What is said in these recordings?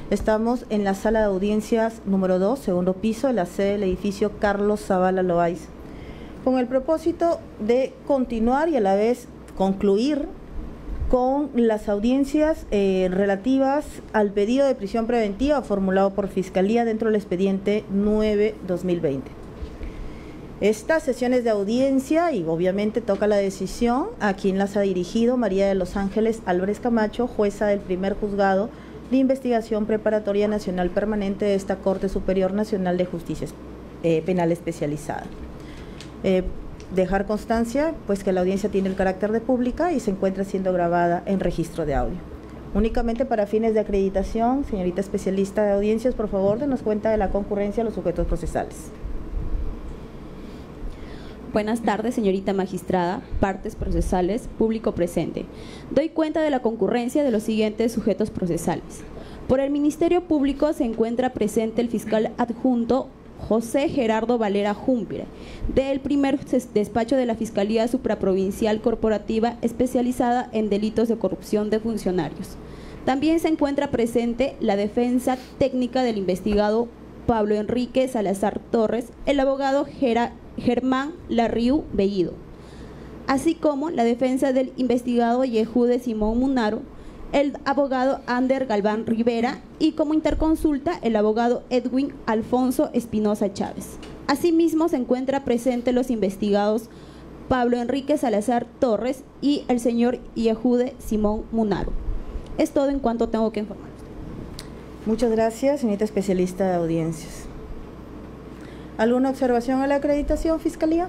Estamos en la sala de audiencias número 2, segundo piso, en la sede del edificio Carlos Zavala Loaiza, con el propósito de continuar y a la vez concluir con las audiencias relativas al pedido de prisión preventiva formulado por Fiscalía dentro del expediente 9/2020. Estas sesiones de audiencia, y obviamente toca la decisión a quien las ha dirigido, María de los Ángeles Álvarez Camacho, jueza del primer juzgado de investigación preparatoria nacional permanente de esta Corte Superior Nacional de Justicia Penal Especializada. Dejar constancia pues que la audiencia tiene el carácter de pública y se encuentra siendo grabada en registro de audio. Únicamente para fines de acreditación, señorita especialista de audiencias, por favor, denos cuenta de la concurrencia de los sujetos procesales. Buenas tardes, señorita magistrada, partes procesales, público presente. Doy cuenta de la concurrencia de los siguientes sujetos procesales. Por el Ministerio Público se encuentra presente el fiscal adjunto José Gerardo Valera Jumpire, del primer despacho de la Fiscalía Supraprovincial Corporativa especializada en delitos de corrupción de funcionarios. También se encuentra presente la defensa técnica del investigado Pablo Enrique Salazar Torres, el abogado Germán Larriu Bellido, así como la defensa del investigado Yehude Simón Munaro, el abogado Ander Galván Rivera y como interconsulta el abogado Edwin Alfonso Espinosa Chávez. Asimismo se encuentra presente los investigados Pablo Enrique Salazar Torres y el señor Yehude Simón Munaro. Es todo en cuanto tengo que informar. Muchas gracias, señorita especialista de audiencias. ¿Alguna observación a la acreditación, Fiscalía?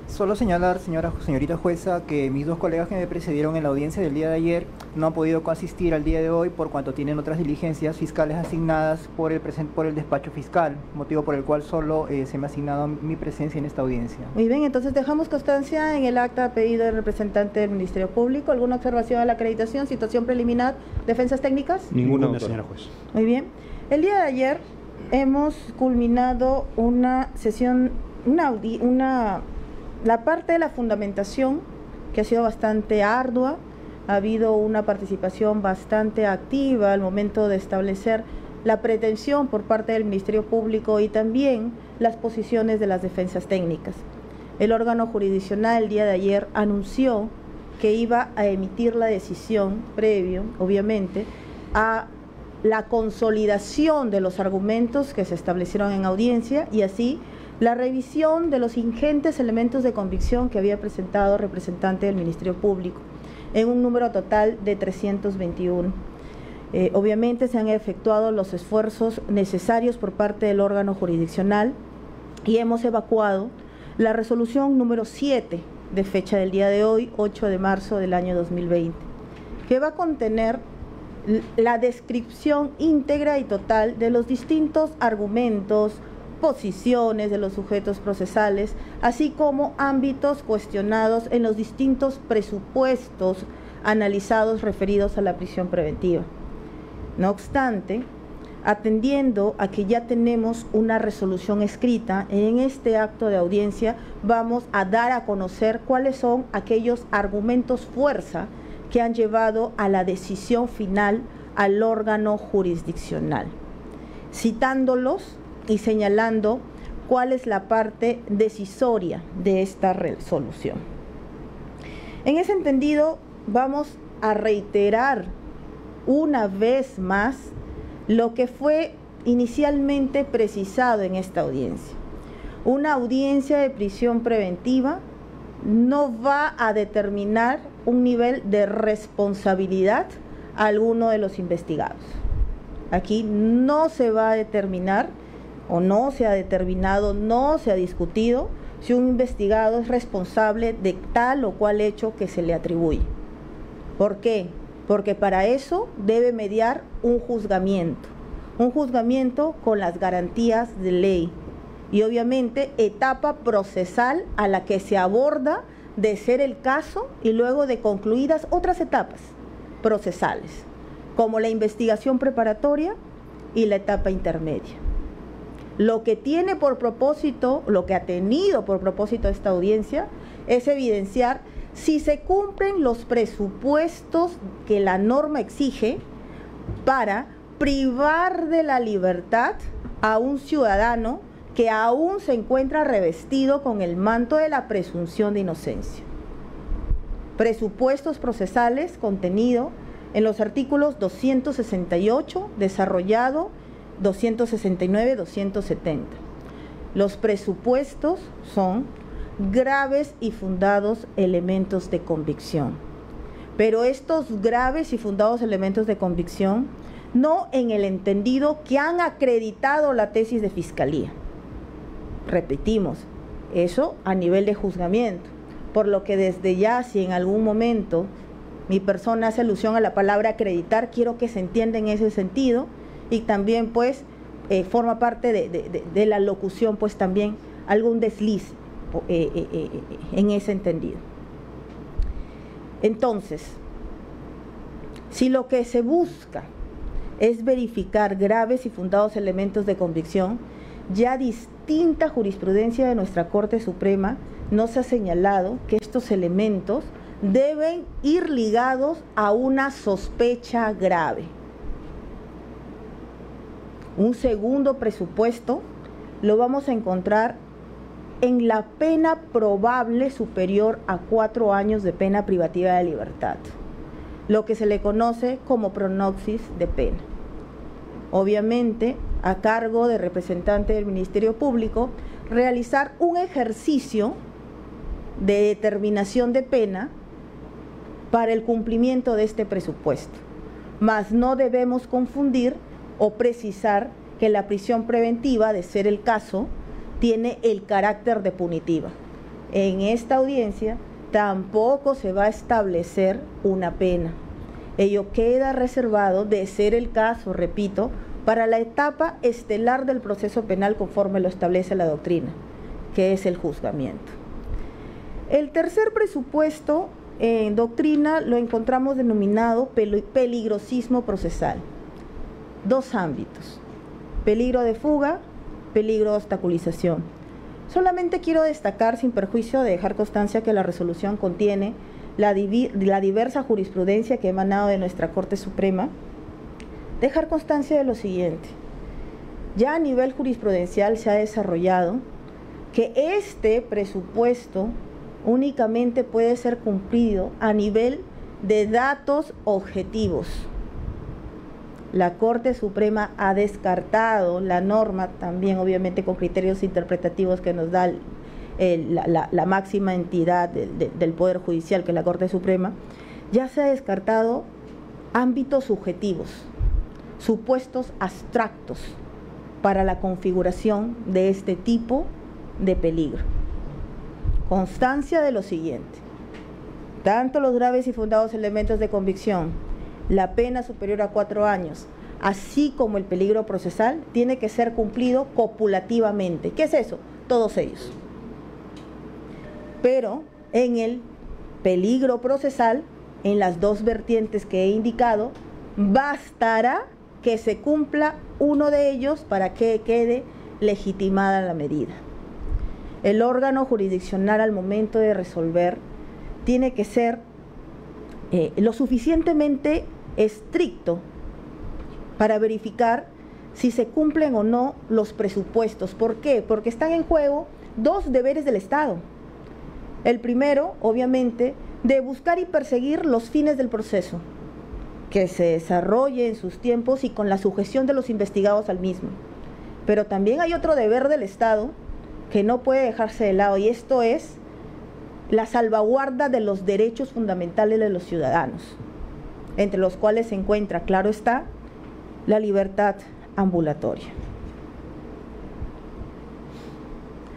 Solo señalar, señorita jueza, que mis dos colegas que me precedieron en la audiencia del día de ayer no han podido asistir al día de hoy por cuanto tienen otras diligencias fiscales asignadas por el despacho fiscal, motivo por el cual solo se me ha asignado mi presencia en esta audiencia. Muy bien, entonces dejamos constancia en el acta pedido del representante del Ministerio Público. ¿Alguna observación a la acreditación, situación preliminar, defensas técnicas? Ninguna, señora juez. Muy bien. El día de ayer hemos culminado una sesión, la parte de la fundamentación, que ha sido bastante ardua. Ha habido una participación bastante activa al momento de establecer la pretensión por parte del Ministerio Público y también las posiciones de las defensas técnicas. El órgano jurisdiccional el día de ayer anunció que iba a emitir la decisión previo, obviamente, a la consolidación de los argumentos que se establecieron en audiencia y así la revisión de los ingentes elementos de convicción que había presentado el representante del Ministerio Público, en un número total de 321. Obviamente se han efectuado los esfuerzos necesarios por parte del órgano jurisdiccional y hemos evacuado la resolución número 7 de fecha del día de hoy, 8 de marzo del año 2020, que va a contener la descripción íntegra y total de los distintos argumentos, posiciones de los sujetos procesales, así como ámbitos cuestionados en los distintos presupuestos analizados referidos a la prisión preventiva. No obstante, atendiendo a que ya tenemos una resolución escrita, en este acto de audiencia vamos a dar a conocer cuáles son aquellos argumentos fuerza que han llevado a la decisión final al órgano jurisdiccional, citándolos y señalando cuál es la parte decisoria de esta resolución. En ese entendido, vamos a reiterar una vez más lo que fue inicialmente precisado en esta audiencia. Una audiencia de prisión preventiva no va a determinar un nivel de responsabilidad a alguno de los investigados. Aquí no se va a determinar, o no se ha determinado, no se ha discutido si un investigado es responsable de tal o cual hecho que se le atribuye. ¿Por qué? Porque para eso debe mediar un juzgamiento con las garantías de ley y obviamente etapa procesal a la que se aborda de ser el caso y luego de concluidas otras etapas procesales, como la investigación preparatoria y la etapa intermedia. Lo que tiene por propósito, lo que ha tenido por propósito esta audiencia es evidenciar si se cumplen los presupuestos que la norma exige para privar de la libertad a un ciudadano que aún se encuentra revestido con el manto de la presunción de inocencia. Presupuestos procesales contenido en los artículos 268, desarrollado 269, 270. Los presupuestos son graves y fundados elementos de convicción. Pero estos graves y fundados elementos de convicción, no en el entendido que han acreditado la tesis de fiscalía. Repetimos, eso a nivel de juzgamiento, por lo que desde ya, si en algún momento mi persona hace alusión a la palabra acreditar, quiero que se entienda en ese sentido, y también pues forma parte de la locución pues también algún desliz en ese entendido. Entonces, si lo que se busca es verificar graves y fundados elementos de convicción, ya distinta jurisprudencia de nuestra Corte Suprema nos ha señalado que estos elementos deben ir ligados a una sospecha grave. Un segundo presupuesto lo vamos a encontrar en la pena probable superior a 4 años de pena privativa de libertad, lo que se le conoce como pronoxis de pena. Obviamente, a cargo del representante del Ministerio Público, realizar un ejercicio de determinación de pena para el cumplimiento de este presupuesto. Mas no debemos confundir o precisar que la prisión preventiva, de ser el caso, tiene el carácter de punitiva. En esta audiencia tampoco se va a establecer una pena. Ello queda reservado, de ser el caso, repito, para la etapa estelar del proceso penal conforme lo establece la doctrina, que es el juzgamiento. El tercer presupuesto en doctrina lo encontramos denominado peligrosismo procesal. 2 ámbitos: peligro de fuga, peligro de obstaculización. Solamente quiero destacar, sin perjuicio de dejar constancia que la resolución contiene la diversa jurisprudencia que ha emanado de nuestra Corte Suprema, dejar constancia de lo siguiente. Ya a nivel jurisprudencial se ha desarrollado que este presupuesto únicamente puede ser cumplido a nivel de datos objetivos. La Corte Suprema ha descartado la norma, también obviamente con criterios interpretativos que nos da la máxima entidad del Poder Judicial, que es la Corte Suprema. Ya se ha descartado ámbitos subjetivos, supuestos abstractos para la configuración de este tipo de peligro. Constancia de lo siguiente: tanto los graves y fundados elementos de convicción, la pena superior a 4 años, así como el peligro procesal, tiene que ser cumplido copulativamente. ¿Qué es eso? Todos ellos. Pero en el peligro procesal, en las 2 vertientes que he indicado, bastará que se cumpla uno de ellos para que quede legitimada la medida. El órgano jurisdiccional, al momento de resolver, tiene que ser lo suficientemente estricto para verificar si se cumplen o no los presupuestos. ¿Por qué? Porque están en juego 2 deberes del Estado. El primero, obviamente, de buscar y perseguir los fines del proceso, que se desarrolle en sus tiempos y con la sujeción de los investigados al mismo. Pero también hay otro deber del Estado que no puede dejarse de lado, y esto es la salvaguarda de los derechos fundamentales de los ciudadanos, entre los cuales se encuentra, claro está, la libertad ambulatoria.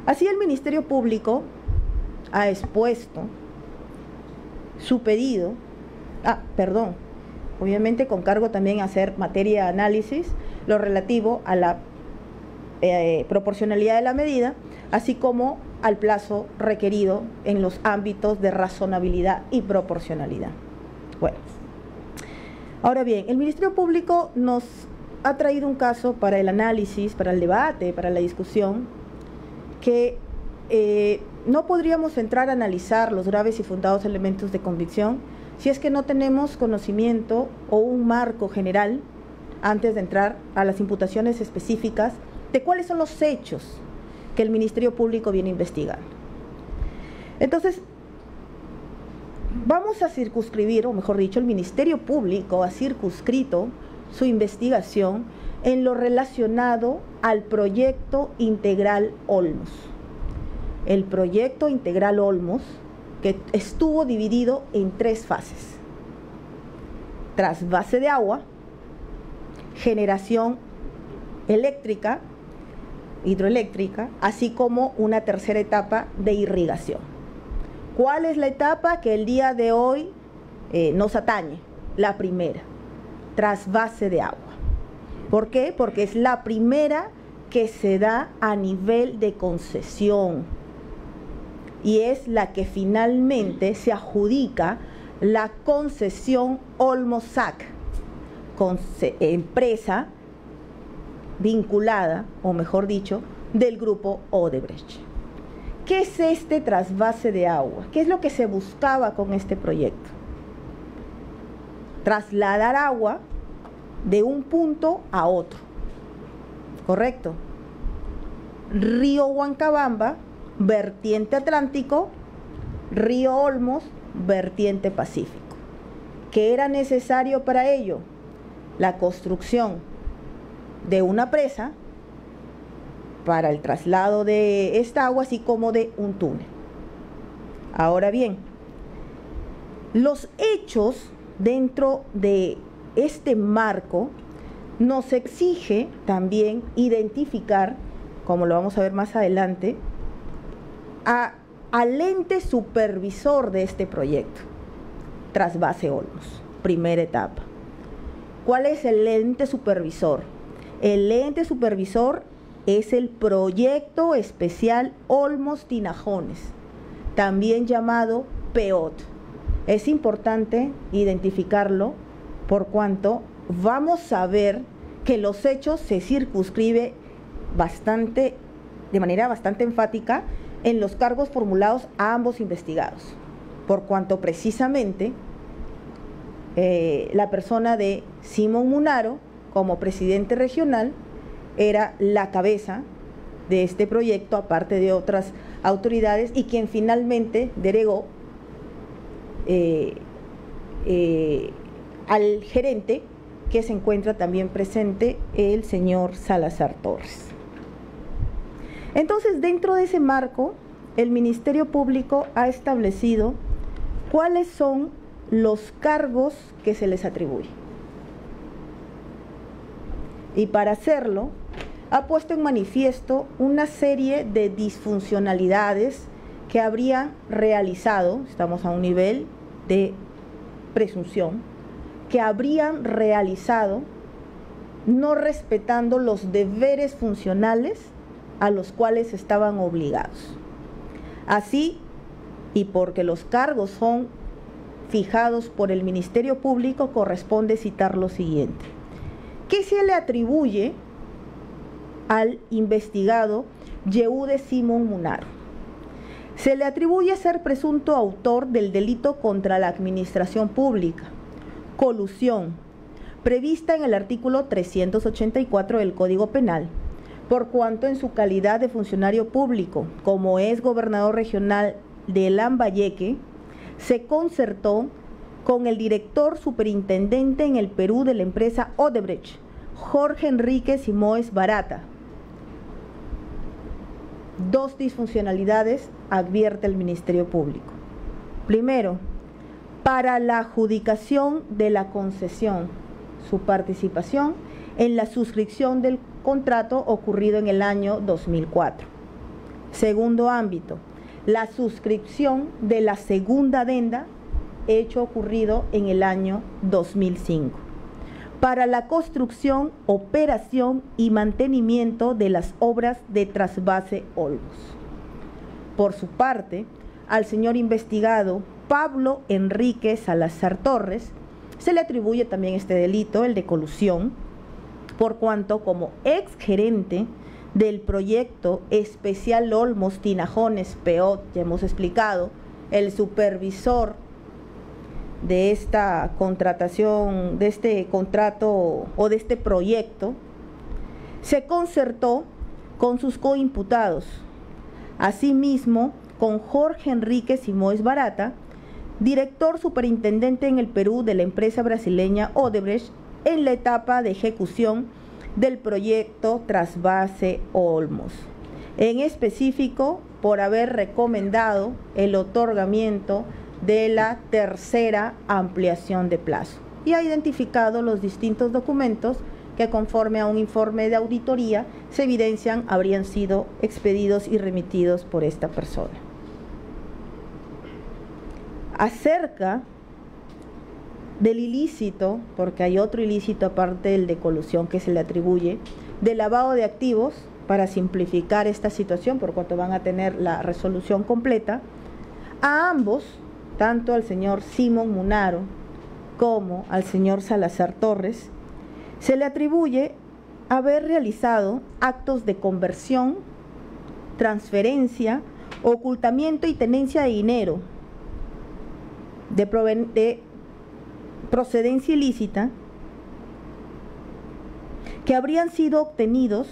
Así, el Ministerio Público ha expuesto su pedido, obviamente con cargo también a hacer materia de análisis, lo relativo a la proporcionalidad de la medida, así como al plazo requerido en los ámbitos de razonabilidad y proporcionalidad. Bueno, ahora bien, el Ministerio Público nos ha traído un caso para el análisis, para el debate, para la discusión, que no podríamos entrar a analizar los graves y fundados elementos de convicción si es que no tenemos conocimiento o un marco general antes de entrar a las imputaciones específicas de cuáles son los hechos que el Ministerio Público viene investigando. Entonces, vamos a circunscribir, o mejor dicho, el Ministerio Público ha circunscrito su investigación en lo relacionado al proyecto integral Olmos. El proyecto integral Olmos, que estuvo dividido en 3 fases: trasvase de agua, generación eléctrica, hidroeléctrica, así como una tercera etapa de irrigación. ¿Cuál es la etapa que el día de hoy nos atañe? La primera, trasvase de agua. ¿Por qué? Porque es la primera que se da a nivel de concesión y es la que finalmente se adjudica la concesión Olmos-SAC, empresa vinculada, o mejor dicho, del grupo Odebrecht. ¿Qué es este trasvase de agua? ¿Qué es lo que se buscaba con este proyecto? Trasladar agua de un punto a otro, ¿correcto? Río Huancabamba, vertiente Atlántico, río Olmos, vertiente Pacífico. ¿Qué era necesario para ello? La construcción de una presa para el traslado de esta agua, así como de un túnel. Ahora bien, los hechos dentro de este marco nos exige también identificar, como lo vamos a ver más adelante, al ente supervisor de este proyecto, Trasvase Olmos, primera etapa. ¿Cuál es el ente supervisor? El ente supervisor es el Proyecto Especial Olmos Tinajones, también llamado PEOT. Es importante identificarlo por cuanto vamos a ver que los hechos se circunscribe de manera bastante enfática en los cargos formulados a ambos investigados, por cuanto precisamente la persona de Simón Munaro, como presidente regional, era la cabeza de este proyecto, aparte de otras autoridades, y quien finalmente delegó al gerente, que se encuentra también presente, el señor Salazar Torres. Entonces, dentro de ese marco, el Ministerio Público ha establecido cuáles son los cargos que se les atribuye. Y para hacerlo, ha puesto en manifiesto una serie de disfuncionalidades que habrían realizado, estamos a un nivel de presunción, que habrían realizado no respetando los deberes funcionales a los cuales estaban obligados. Así, y porque los cargos son fijados por el Ministerio Público, corresponde citar lo siguiente. ¿Qué se le atribuye al investigado Yehude Simón Munaro? Se le atribuye ser presunto autor del delito contra la administración pública, colusión, prevista en el artículo 384 del Código Penal, por cuanto en su calidad de funcionario público, como es gobernador regional de Lambayeque, se concertó con el director superintendente en el Perú de la empresa Odebrecht, Jorge Enrique Simoes Barata. 2 disfuncionalidades advierte el Ministerio Público. Primero, para la adjudicación de la concesión, su participación en la suscripción del contrato ocurrido en el año 2004. Segundo ámbito, la suscripción de la segunda adenda, hecho ocurrido en el año 2005. Para la construcción, operación y mantenimiento de las obras de trasvase Olmos. Por su parte, al señor investigado Pablo Enrique Salazar Torres se le atribuye también este delito, el de colusión, por cuanto como exgerente del proyecto especial Olmos Tinajones PEOT, ya hemos explicado, el supervisor de esta contratación, de este contrato o de este proyecto, se concertó con sus coimputados, asimismo con Jorge Enrique Simoes Barata, director superintendente en el Perú de la empresa brasileña Odebrecht, en la etapa de ejecución del proyecto Trasvase Olmos, en específico por haber recomendado el otorgamiento de la tercera ampliación de plazo, y ha identificado los distintos documentos que, conforme a un informe de auditoría, se evidencian habrían sido expedidos y remitidos por esta persona. Acerca del ilícito, porque hay otro ilícito aparte del de colusión que se le atribuye, de lavado de activos, para simplificar esta situación, por cuanto van a tener la resolución completa, a ambos, tanto al señor Simón Munaro como al señor Salazar Torres, se le atribuye haber realizado actos de conversión, transferencia, ocultamiento y tenencia de dinero de procedencia ilícita que habrían sido obtenidos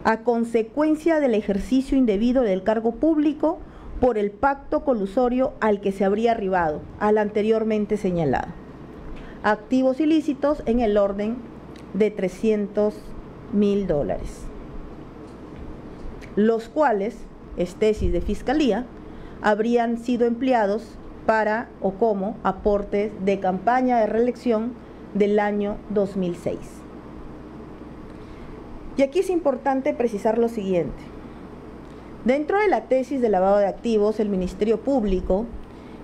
a consecuencia del ejercicio indebido del cargo público por el pacto colusorio al que se habría arribado, al anteriormente señalado. Activos ilícitos en el orden de $300.000, los cuales, es tesis de fiscalía, habrían sido empleados para o como aportes de campaña de reelección del año 2006. Y aquí es importante precisar lo siguiente. Dentro de la tesis de lavado de activos, el Ministerio Público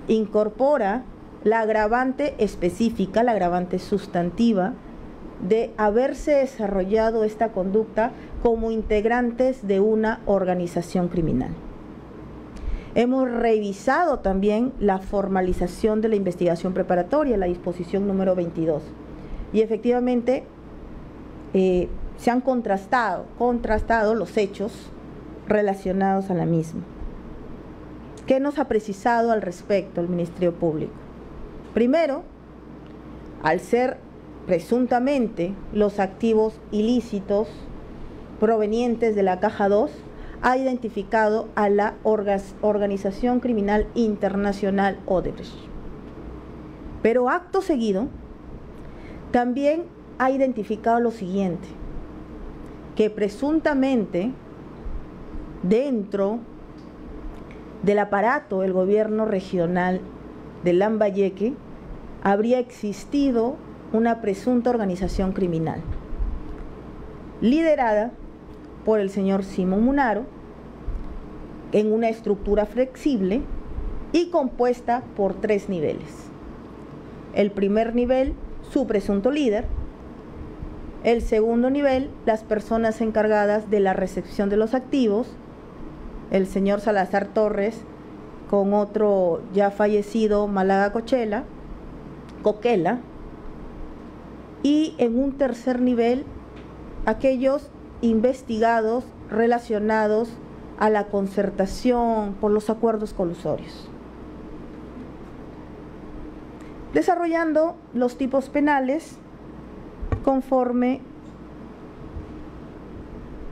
incorpora la agravante específica, la agravante sustantiva, de haberse desarrollado esta conducta como integrantes de una organización criminal. Hemos revisado también la formalización de la investigación preparatoria, la disposición número 22, y efectivamente se han contrastado los hechos relacionados a la misma. ¿Qué nos ha precisado al respecto el Ministerio Público? Primero, al ser presuntamente los activos ilícitos provenientes de la Caja 2, ha identificado a la organización criminal internacional Odebrecht. Pero acto seguido, también ha identificado lo siguiente, que presuntamente dentro del aparato del gobierno regional de Lambayeque habría existido una presunta organización criminal liderada por el señor Simón Munaro en una estructura flexible y compuesta por 3 niveles. El primer nivel, su presunto líder. El segundo nivel, las personas encargadas de la recepción de los activos, el señor Salazar Torres con otro ya fallecido Málaga Coquela, y en un tercer nivel, aquellos investigados relacionados a la concertación por los acuerdos colusorios, desarrollando los tipos penales conforme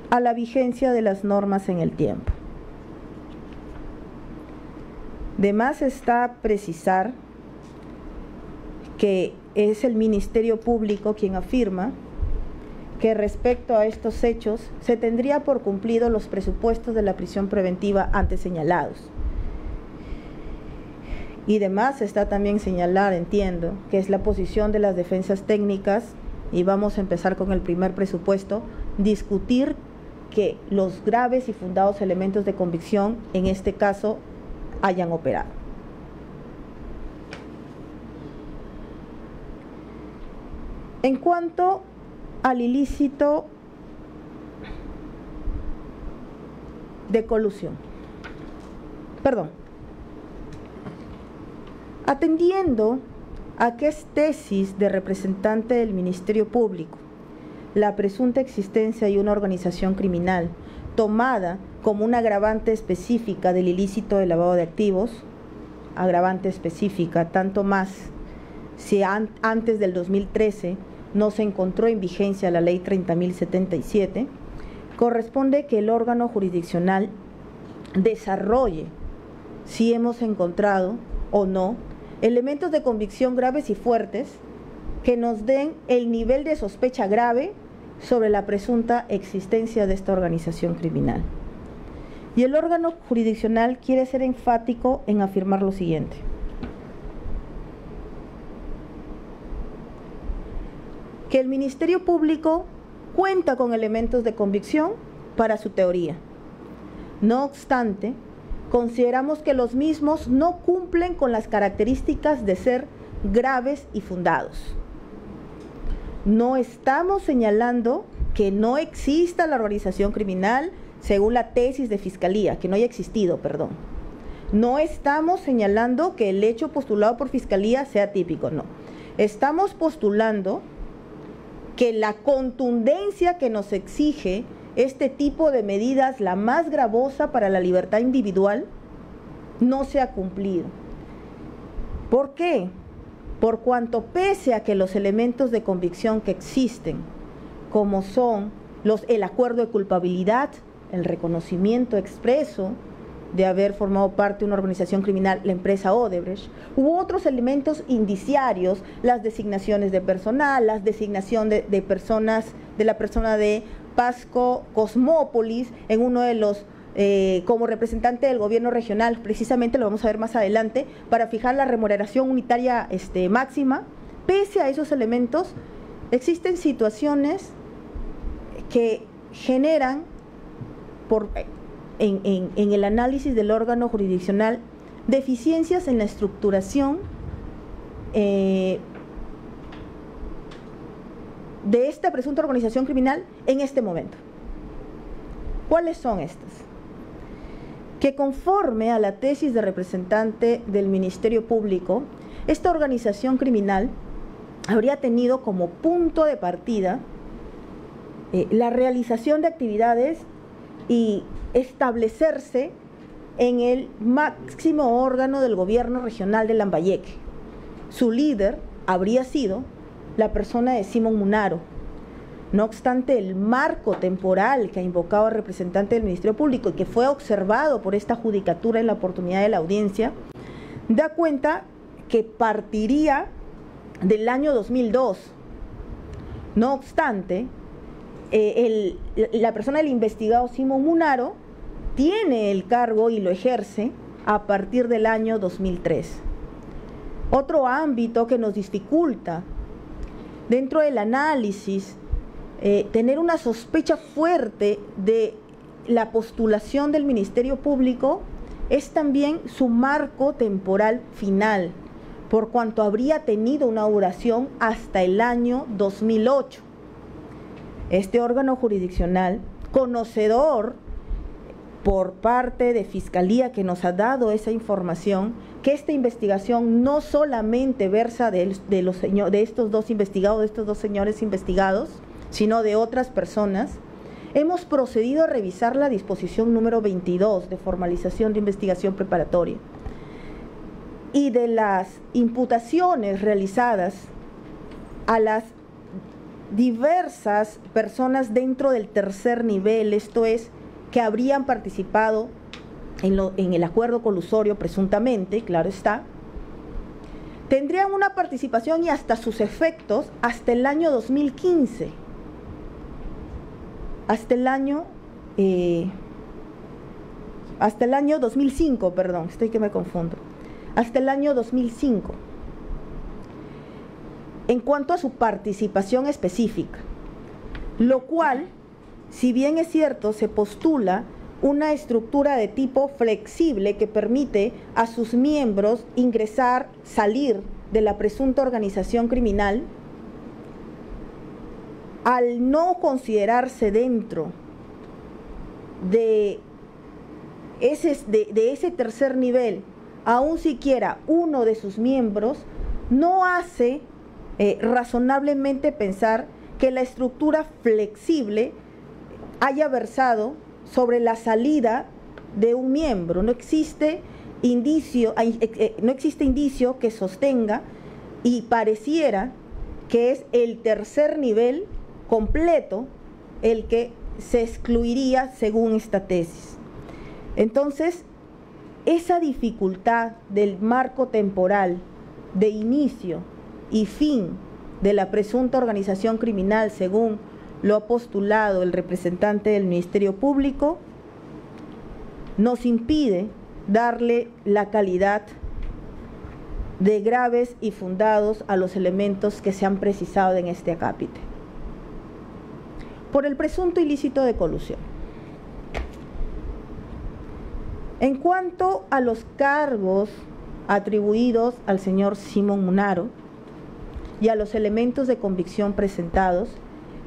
a la vigencia de las normas en el tiempo. De más está precisar que es el Ministerio Público quien afirma que respecto a estos hechos se tendría por cumplido los presupuestos de la prisión preventiva antes señalados. Y demás está también señalar, entiendo, que es la posición de las defensas técnicas, y vamos a empezar con el primer presupuesto, discutir que los graves y fundados elementos de convicción en este caso hayan operado. En cuanto al ilícito de colusión, atendiendo a que es tesis de representante del Ministerio Público la presunta existencia de una organización criminal tomada como una agravante específica del ilícito de lavado de activos, agravante específica tanto más si antes del 2013 no se encontró en vigencia la ley 30.077, corresponde que el órgano jurisdiccional desarrolle si hemos encontrado o no elementos de convicción graves y fuertes que nos den el nivel de sospecha grave sobre la presunta existencia de esta organización criminal. Y el órgano jurisdiccional quiere ser enfático en afirmar lo siguiente: que el Ministerio Público cuenta con elementos de convicción para su teoría. No obstante, consideramos que los mismos no cumplen con las características de ser graves y fundados. No estamos señalando que no exista la organización criminal según la tesis de Fiscalía, que no haya existido, perdón. No estamos señalando que el hecho postulado por Fiscalía sea típico, no. Estamos postulando que la contundencia que nos exige este tipo de medidas, la más gravosa para la libertad individual, no se ha cumplido. ¿Por qué? Por cuanto pese a que los elementos de convicción que existen, como son el acuerdo de culpabilidad, el reconocimiento expreso de haber formado parte de una organización criminal, la empresa Odebrecht, u otros elementos indiciarios, las designaciones de personal, las designaciones de personas, de la persona de Pasco Cosmópolis, en uno de los, como representante del gobierno regional, precisamente lo vamos a ver más adelante, para fijar la remuneración unitaria máxima. Pese a esos elementos, existen situaciones que generan, en el análisis del órgano jurisdiccional, deficiencias en la estructuración de esta presunta organización criminal en este momento. ¿Cuáles son estas? Que conforme a la tesis de representante del Ministerio Público, esta organización criminal habría tenido como punto de partida la realización de actividades y establecerse en el máximo órgano del gobierno regional de Lambayeque. Su líder habría sido la persona de Simón Munaro. No obstante, el marco temporal que ha invocado el representante del Ministerio Público y que fue observado por esta judicatura en la oportunidad de la audiencia, da cuenta que partiría del año 2002. No obstante, la persona del investigado Simón Munaro tiene el cargo y lo ejerce a partir del año 2003. Otro ámbito que nos dificulta dentro del análisis tener una sospecha fuerte de la postulación del Ministerio Público es también su marco temporal final, por cuanto habría tenido una duración hasta el año 2008. Este órgano jurisdiccional, conocedor por parte de Fiscalía, que nos ha dado esa información, que esta investigación no solamente versa de estos dos investigados, de estos dos señores investigados, sino de otras personas, hemos procedido a revisar la disposición número 22 de formalización de investigación preparatoria y de las imputaciones realizadas a las diversas personas dentro del tercer nivel, esto es, que habrían participado en el acuerdo colusorio presuntamente, claro está, tendrían una participación y hasta sus efectos hasta el año 2015, hasta el año 2005, perdón, estoy que me confundo, hasta el año 2005. En cuanto a su participación específica, lo cual, si bien es cierto, se postula una estructura de tipo flexible que permite a sus miembros ingresar, salir de la presunta organización criminal, al no considerarse dentro de ese tercer nivel, aún siquiera uno de sus miembros, no hace razonablemente pensar que la estructura flexible haya versado sobre la salida de un miembro. No existe indicio que sostenga y pareciera que es el tercer nivel completo el que se excluiría según esta tesis. Entonces, esa dificultad del marco temporal de inicio y fin de la presunta organización criminal, según lo ha postulado el representante del Ministerio Público, nos impide darle la calidad de graves y fundados a los elementos que se han precisado en este acápite. Por el presunto ilícito de colusión. En cuanto a los cargos atribuidos al señor Simón Munaro y a los elementos de convicción presentados,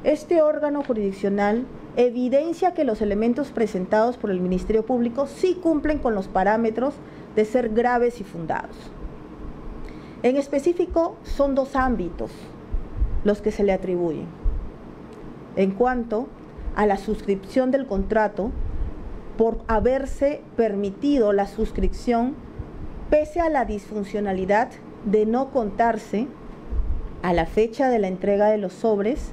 este órgano jurisdiccional evidencia que los elementos presentados por el Ministerio Público sí cumplen con los parámetros de ser graves y fundados. En específico, son dos ámbitos los que se le atribuyen. En cuanto a la suscripción del contrato, por haberse permitido la suscripción pese a la disfuncionalidad de no contarse a la fecha de la entrega de los sobres,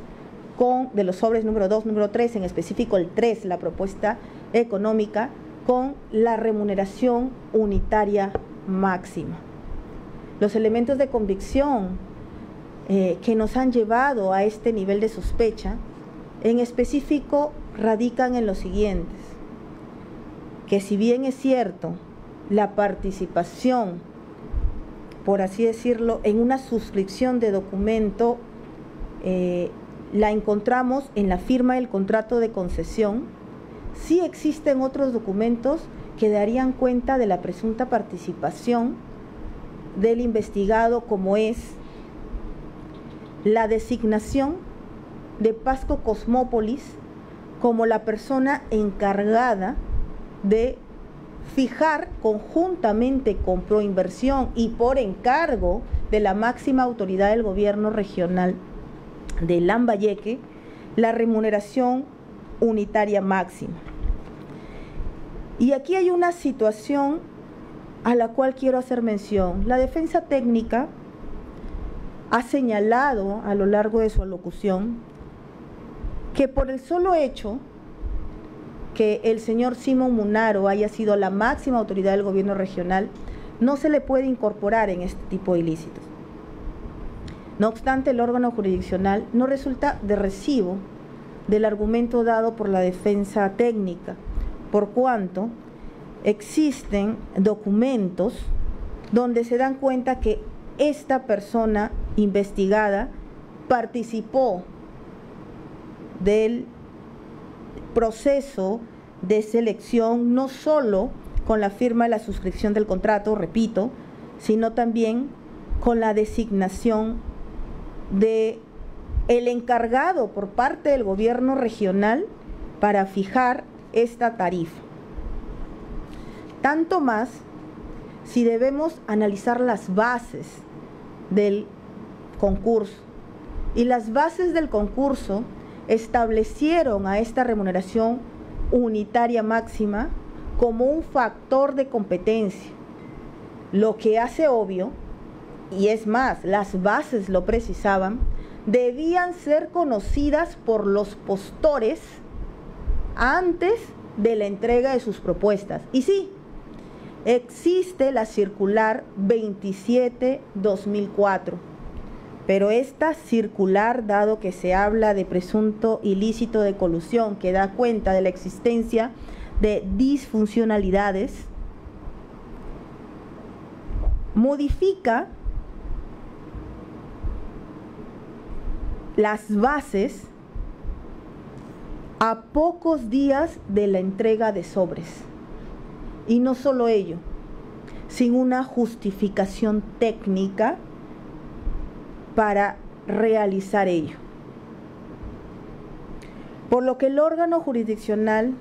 de los sobres número 2, número 3, en específico el 3, la propuesta económica, con la remuneración unitaria máxima. Los elementos de convicción que nos han llevado a este nivel de sospecha, en específico, radican en los siguientes: que si bien es cierto, la participación, por así decirlo, en una suscripción de documento, la encontramos en la firma del contrato de concesión, sí existen otros documentos que darían cuenta de la presunta participación del investigado, como es la designación de Pasco Cosmópolis como la persona encargada de fijar conjuntamente con Proinversión y por encargo de la máxima autoridad del gobierno regional de Lambayeque la remuneración unitaria máxima. Y aquí hay una situación a la cual quiero hacer mención. La defensa técnica ha señalado a lo largo de su alocución que por el solo hecho que el señor Simón Munaro haya sido la máxima autoridad del gobierno regional, no se le puede incorporar en este tipo de ilícitos. No obstante, el órgano jurisdiccional no resulta de recibo del argumento dado por la defensa técnica, por cuanto existen documentos donde se dan cuenta que esta persona investigada participó del proceso de selección, no solo con la firma de la suscripción del contrato, repito, sino también con la designación de el encargado por parte del gobierno regional para fijar esta tarifa. Tanto más si debemos analizar las bases del concurso. Y las bases del concurso establecieron a esta remuneración unitaria máxima como un factor de competencia, lo que hace obvio, y es más, las bases lo precisaban, debían ser conocidas por los postores antes de la entrega de sus propuestas. Y sí, existe la circular 27/2004, pero esta circular, dado que se habla de presunto ilícito de colusión que da cuenta de la existencia de disfuncionalidades, modifica las bases a pocos días de la entrega de sobres. Y no solo ello, sin una justificación técnica para realizar ello. Por lo que el órgano jurisdiccional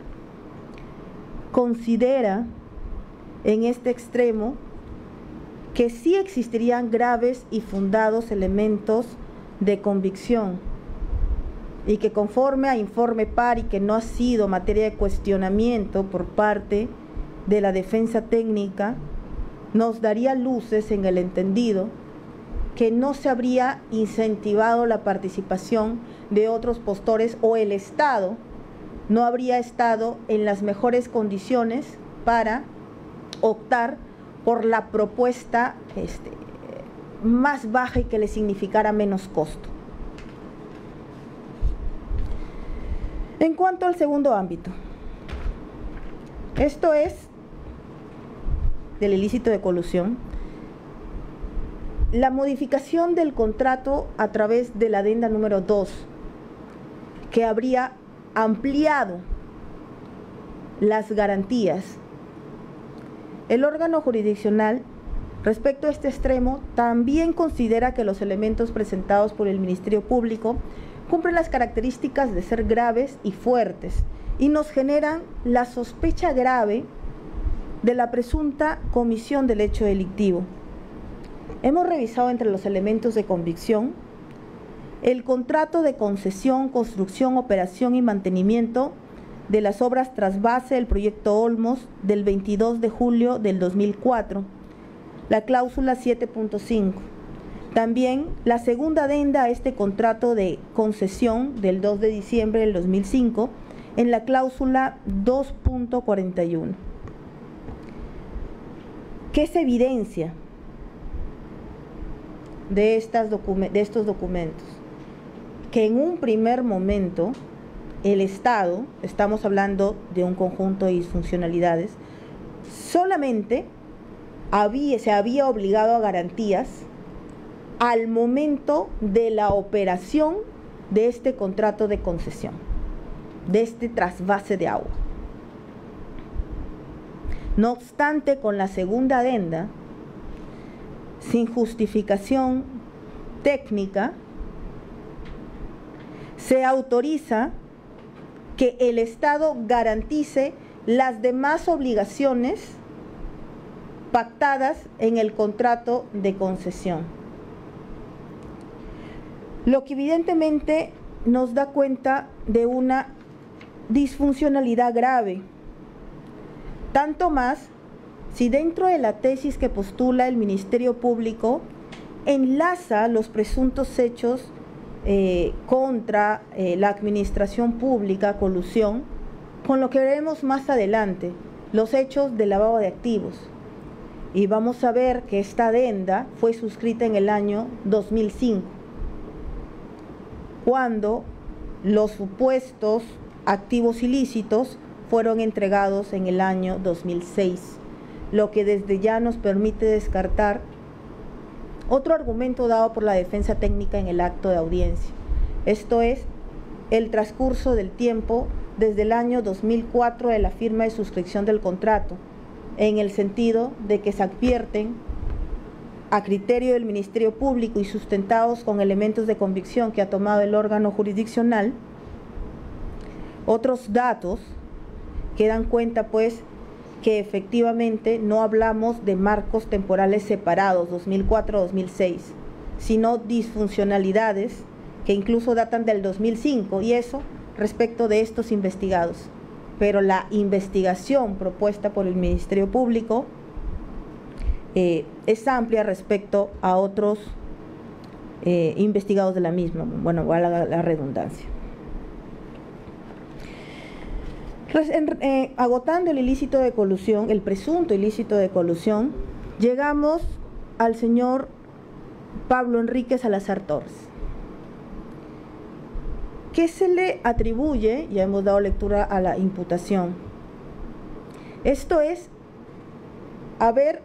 considera en este extremo que sí existirían graves y fundados elementos de convicción y que conforme a informe par y que no ha sido materia de cuestionamiento por parte de la defensa técnica, nos daría luces en el entendido que no se habría incentivado la participación de otros postores o el Estado no habría estado en las mejores condiciones para optar por la propuesta más baja y que le significara menos costo. En cuanto al segundo ámbito, esto es del ilícito de colusión, la modificación del contrato a través de la adenda número 2, que habría ampliado las garantías. El órgano jurisdiccional, respecto a este extremo, también considera que los elementos presentados por el Ministerio Público cumplen las características de ser graves y fuertes y nos generan la sospecha grave de la presunta comisión del hecho delictivo. Hemos revisado entre los elementos de convicción el contrato de concesión, construcción, operación y mantenimiento de las obras trasvase del proyecto Olmos del 22 de julio del 2004, la cláusula 7.5. También la segunda adenda a este contrato de concesión del 2 de diciembre del 2005 en la cláusula 2.41. ¿Qué se evidencia de estos documentos? Que en un primer momento el Estado, estamos hablando de un conjunto de disfuncionalidades, solamente se había obligado a garantías al momento de la operación de este contrato de concesión, de este trasvase de agua. No obstante, con la segunda adenda, sin justificación técnica, se autoriza que el Estado garantice las demás obligaciones pactadas en el contrato de concesión. Lo que evidentemente nos da cuenta de una disfuncionalidad grave, tanto más si dentro de la tesis que postula el Ministerio Público enlaza los presuntos hechos contra la administración pública, colusión, con lo que veremos más adelante, los hechos de lavado de activos. Y vamos a ver que esta adenda fue suscrita en el año 2005, cuando los supuestos activos ilícitos fueron entregados en el año 2006, lo que desde ya nos permite descartar otro argumento dado por la defensa técnica en el acto de audiencia. Esto es, el transcurso del tiempo desde el año 2004 de la firma de suscripción del contrato, en el sentido de que se advierten a criterio del Ministerio Público y sustentados con elementos de convicción que ha tomado el órgano jurisdiccional, otros datos que dan cuenta pues que efectivamente no hablamos de marcos temporales separados 2004-2006, sino disfuncionalidades que incluso datan del 2005, y eso respecto de estos investigados. Pero la investigación propuesta por el Ministerio Público es amplia respecto a otros investigados de la misma, bueno, valga la redundancia. Agotando el ilícito de colusión, el presunto ilícito de colusión, llegamos al señor Pablo Enrique Salazar Torres. ¿Qué se le atribuye? Ya hemos dado lectura a la imputación. Esto es haber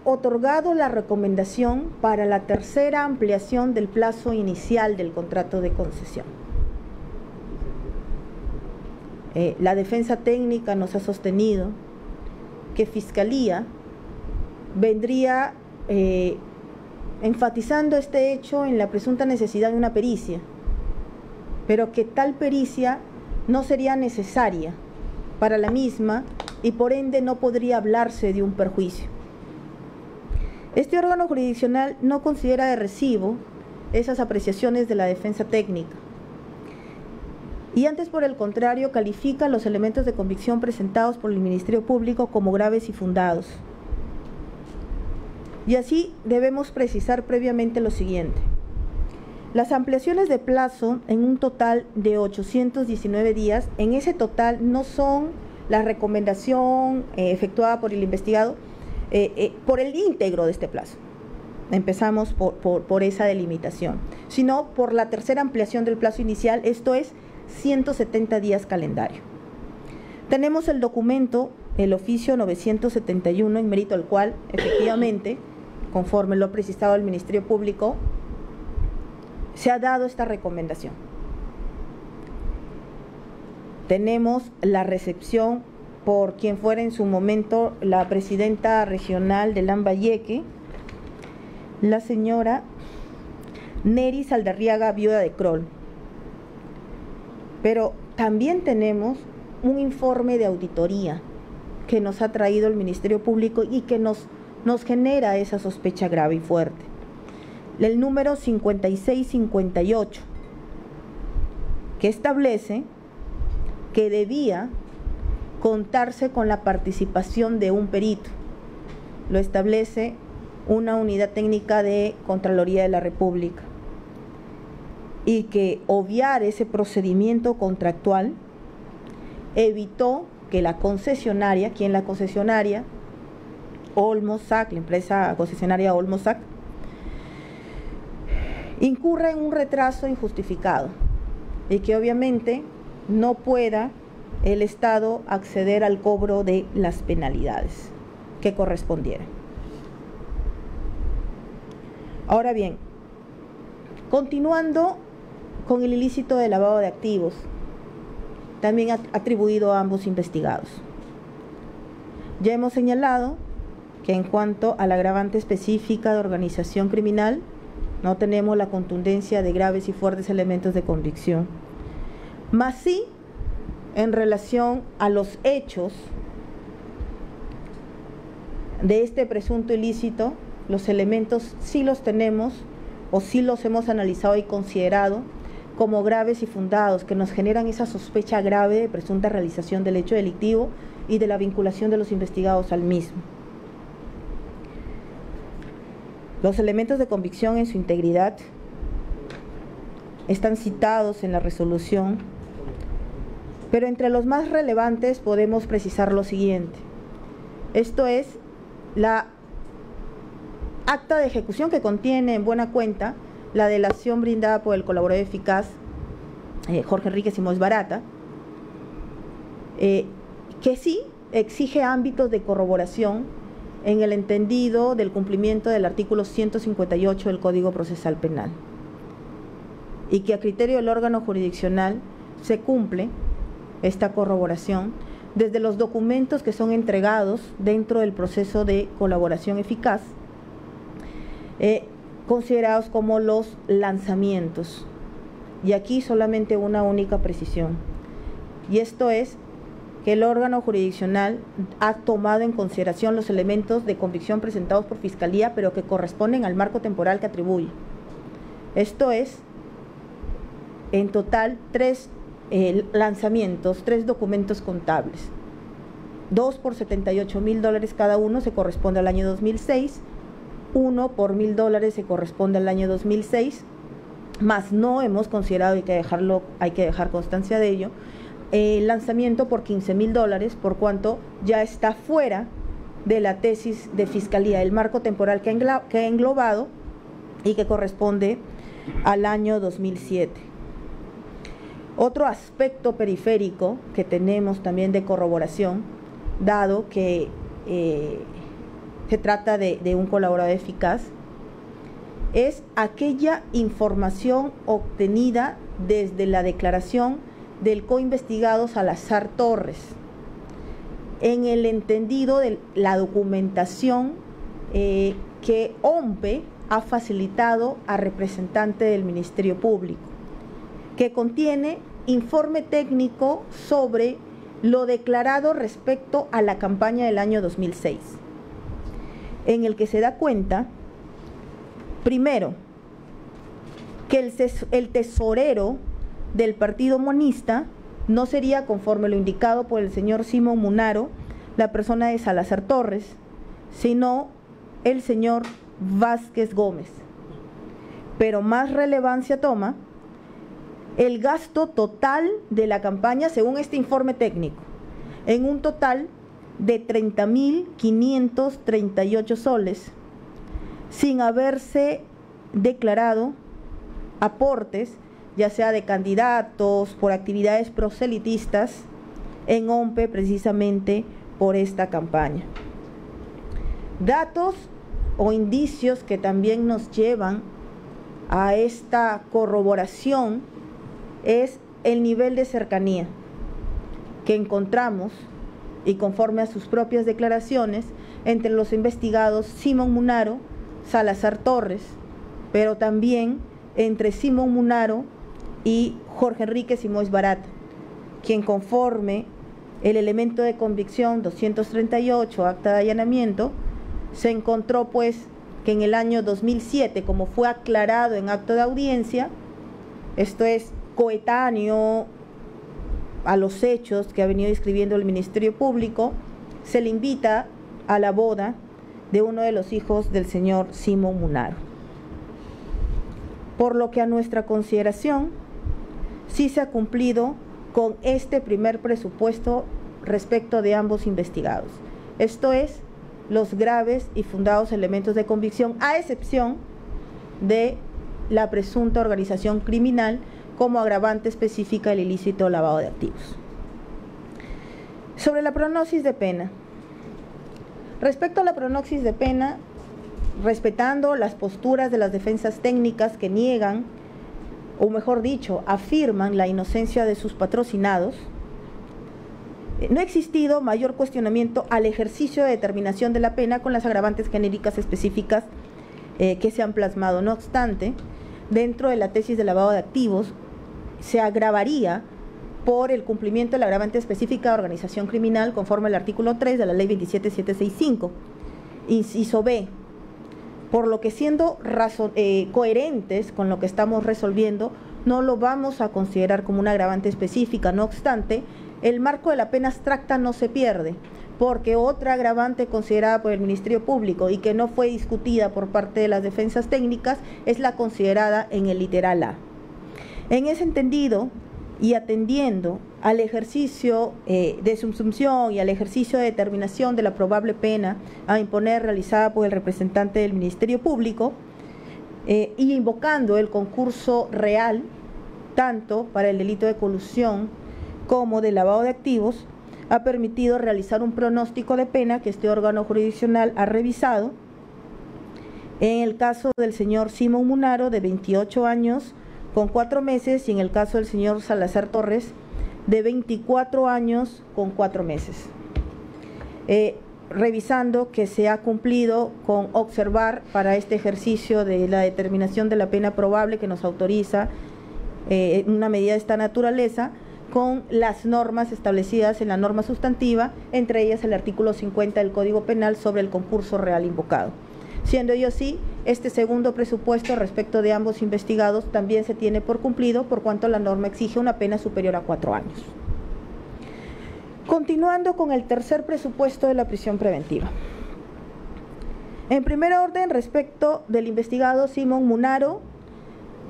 otorgado la recomendación para la tercera ampliación del plazo inicial del contrato de concesión. La defensa técnica nos ha sostenido que Fiscalía vendría enfatizando este hecho en la presunta necesidad de una pericia, pero que tal pericia no sería necesaria para la misma y por ende no podría hablarse de un perjuicio. Este órgano jurisdiccional no considera de recibo esas apreciaciones de la defensa técnica y antes, por el contrario, califica los elementos de convicción presentados por el Ministerio Público como graves y fundados. Y así debemos precisar previamente lo siguiente. Las ampliaciones de plazo en un total de 819 días, en ese total no son la recomendación efectuada por el investigado por el íntegro de este plazo. Empezamos por esa delimitación, sino por la tercera ampliación del plazo inicial, esto es 170 días calendario. Tenemos el documento, el oficio 971, en mérito al cual, efectivamente, conforme lo ha precisado el Ministerio Público, se ha dado esta recomendación. Tenemos la recepción por quien fuera en su momento la presidenta regional de Lambayeque, la señora Neri Saldarriaga, viuda de Kroll. Pero también tenemos un informe de auditoría que nos ha traído el Ministerio Público y que nos genera esa sospecha grave y fuerte. El número 5658, que establece que debía contarse con la participación de un perito. Lo establece una unidad técnica de Contraloría de la República. Y que obviar ese procedimiento contractual evitó que la concesionaria, Olmosac, la empresa concesionaria Olmosac, incurra en un retraso injustificado y que obviamente no pueda el Estado acceder al cobro de las penalidades que correspondieran. Ahora bien, continuando con el ilícito de lavado de activos, también atribuido a ambos investigados. Ya hemos señalado que en cuanto a la agravante específica de organización criminal, no tenemos la contundencia de graves y fuertes elementos de convicción. Mas sí, en relación a los hechos de este presunto ilícito, los elementos sí los tenemos o sí los hemos analizado y considerado como graves y fundados, que nos generan esa sospecha grave de presunta realización del hecho delictivo y de la vinculación de los investigados al mismo. Los elementos de convicción en su integridad están citados en la resolución, pero entre los más relevantes podemos precisar lo siguiente. Esto es la acta de ejecución que contiene en buena cuenta la delación brindada por el colaborador eficaz Jorge Enrique Simões Barata, que sí exige ámbitos de corroboración en el entendido del cumplimiento del artículo 158 del Código Procesal Penal, y que a criterio del órgano jurisdiccional se cumple esta corroboración desde los documentos que son entregados dentro del proceso de colaboración eficaz, considerados como los lanzamientos. Y aquí solamente una única precisión, y esto es que el órgano jurisdiccional ha tomado en consideración los elementos de convicción presentados por Fiscalía, pero que corresponden al marco temporal que atribuye. Esto es, en total, 3 lanzamientos, 3 documentos contables. 2 por $78.000 cada uno, se corresponde al año 2006. 1 por $1.000 se corresponde al año 2006. Más no hemos considerado, hay que dejar constancia de ello, el lanzamiento por $15.000, por cuanto ya está fuera de la tesis de Fiscalía, el marco temporal que ha englobado y que corresponde al año 2007. Otro aspecto periférico que tenemos también de corroboración, dado que se trata de un colaborador eficaz, es aquella información obtenida desde la declaración del coinvestigado Salazar Torres, en el entendido de la documentación que OMPE ha facilitado a representante del Ministerio Público, que contiene informe técnico sobre lo declarado respecto a la campaña del año 2006, en el que se da cuenta, primero, que el tesorero del Partido Monista no sería, conforme lo indicado por el señor Simón Munaro, la persona de Salazar Torres, sino el señor Vázquez Gómez. Pero más relevancia toma el gasto total de la campaña según este informe técnico, en un total de 30.538 soles, sin haberse declarado aportes, ya sea de candidatos, por actividades proselitistas, en OMPE precisamente por esta campaña. Datos o indicios que también nos llevan a esta corroboración es el nivel de cercanía que encontramos, y conforme a sus propias declaraciones, entre los investigados Simón Munaro, Salazar Torres, pero también entre Simón Munaro y Jorge Enrique Simoes Barata, quien conforme el elemento de convicción 238, acta de allanamiento, se encontró pues que en el año 2007, como fue aclarado en acto de audiencia, esto es coetáneo a los hechos que ha venido describiendo el Ministerio Público, se le invita a la boda de uno de los hijos del señor Simón Munaro. Por lo que a nuestra consideración, sí se ha cumplido con este primer presupuesto respecto de ambos investigados. Esto es, los graves y fundados elementos de convicción, a excepción de la presunta organización criminal como agravante específica del ilícito lavado de activos. Sobre la prognosis de pena. Respecto a la prognosis de pena, respetando las posturas de las defensas técnicas que niegan, o mejor dicho, afirman la inocencia de sus patrocinados, no ha existido mayor cuestionamiento al ejercicio de determinación de la pena con las agravantes genéricas específicas que se han plasmado. No obstante, dentro de la tesis de lavado de activos, se agravaría por el cumplimiento de la agravante específica de organización criminal conforme al artículo 3 de la ley 27765, inciso B, por lo que siendo coherentes con lo que estamos resolviendo, no lo vamos a considerar como una agravante específica. No obstante, el marco de la pena abstracta no se pierde, porque otra agravante considerada por el Ministerio Público y que no fue discutida por parte de las defensas técnicas es la considerada en el literal A. En ese entendido, y atendiendo al ejercicio de subsunción y al ejercicio de determinación de la probable pena a imponer realizada por el representante del Ministerio Público, y invocando el concurso real, tanto para el delito de colusión como de lavado de activos, ha permitido realizar un pronóstico de pena que este órgano jurisdiccional ha revisado. En el caso del señor Simón Munaro, de 28 años con 4 meses, y en el caso del señor Salazar Torres, de 24 años con 4 meses. Revisando que se ha cumplido con observar para este ejercicio de la determinación de la pena probable que nos autoriza una medida de esta naturaleza, con las normas establecidas en la norma sustantiva, entre ellas el artículo 50 del Código Penal sobre el concurso real invocado. Siendo ello así, este segundo presupuesto respecto de ambos investigados también se tiene por cumplido, por cuanto la norma exige una pena superior a 4 años. Continuando con el tercer presupuesto de la prisión preventiva. En primer orden, respecto del investigado Simón Munaro,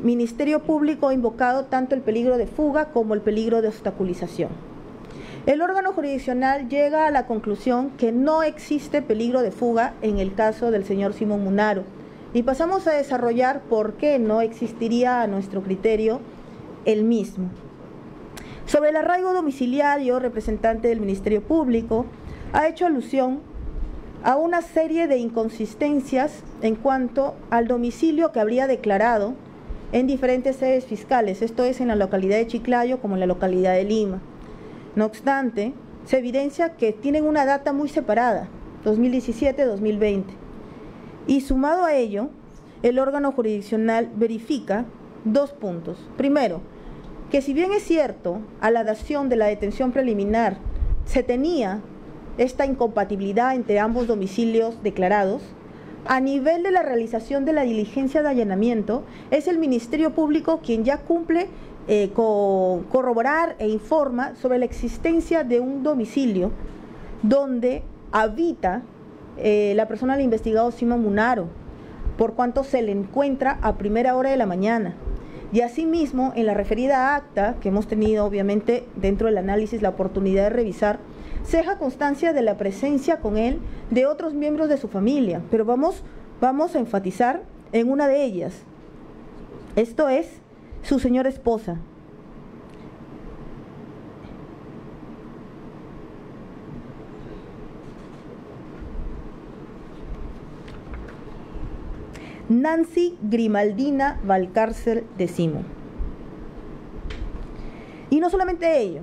Ministerio Público ha invocado tanto el peligro de fuga como el peligro de obstaculización. El órgano jurisdiccional llega a la conclusión que no existe peligro de fuga en el caso del señor Simón Munaro, y pasamos a desarrollar por qué no existiría a nuestro criterio el mismo. Sobre el arraigo domiciliario, representante del Ministerio Público ha hecho alusión a una serie de inconsistencias en cuanto al domicilio que habría declarado en diferentes sedes fiscales, esto es en la localidad de Chiclayo como en la localidad de Lima. No obstante, se evidencia que tienen una data muy separada, 2017-2020, y sumado a ello, el órgano jurisdiccional verifica 2 puntos. Primero, que si bien es cierto, a la dación de la detención preliminar se tenía esta incompatibilidad entre ambos domicilios declarados, a nivel de la realización de la diligencia de allanamiento, es el Ministerio Público quien ya cumple con corroborar e informa sobre la existencia de un domicilio donde habita la persona del investigado Simón Munaro, por cuanto se le encuentra a primera hora de la mañana. Y asimismo, en la referida acta, que hemos tenido obviamente dentro del análisis la oportunidad de revisar, se deja constancia de la presencia con él de otros miembros de su familia, pero vamos a enfatizar en una de ellas. Esto es su señora esposa. Nancy Grimaldina Valcárcel de Simo. Y no solamente ello,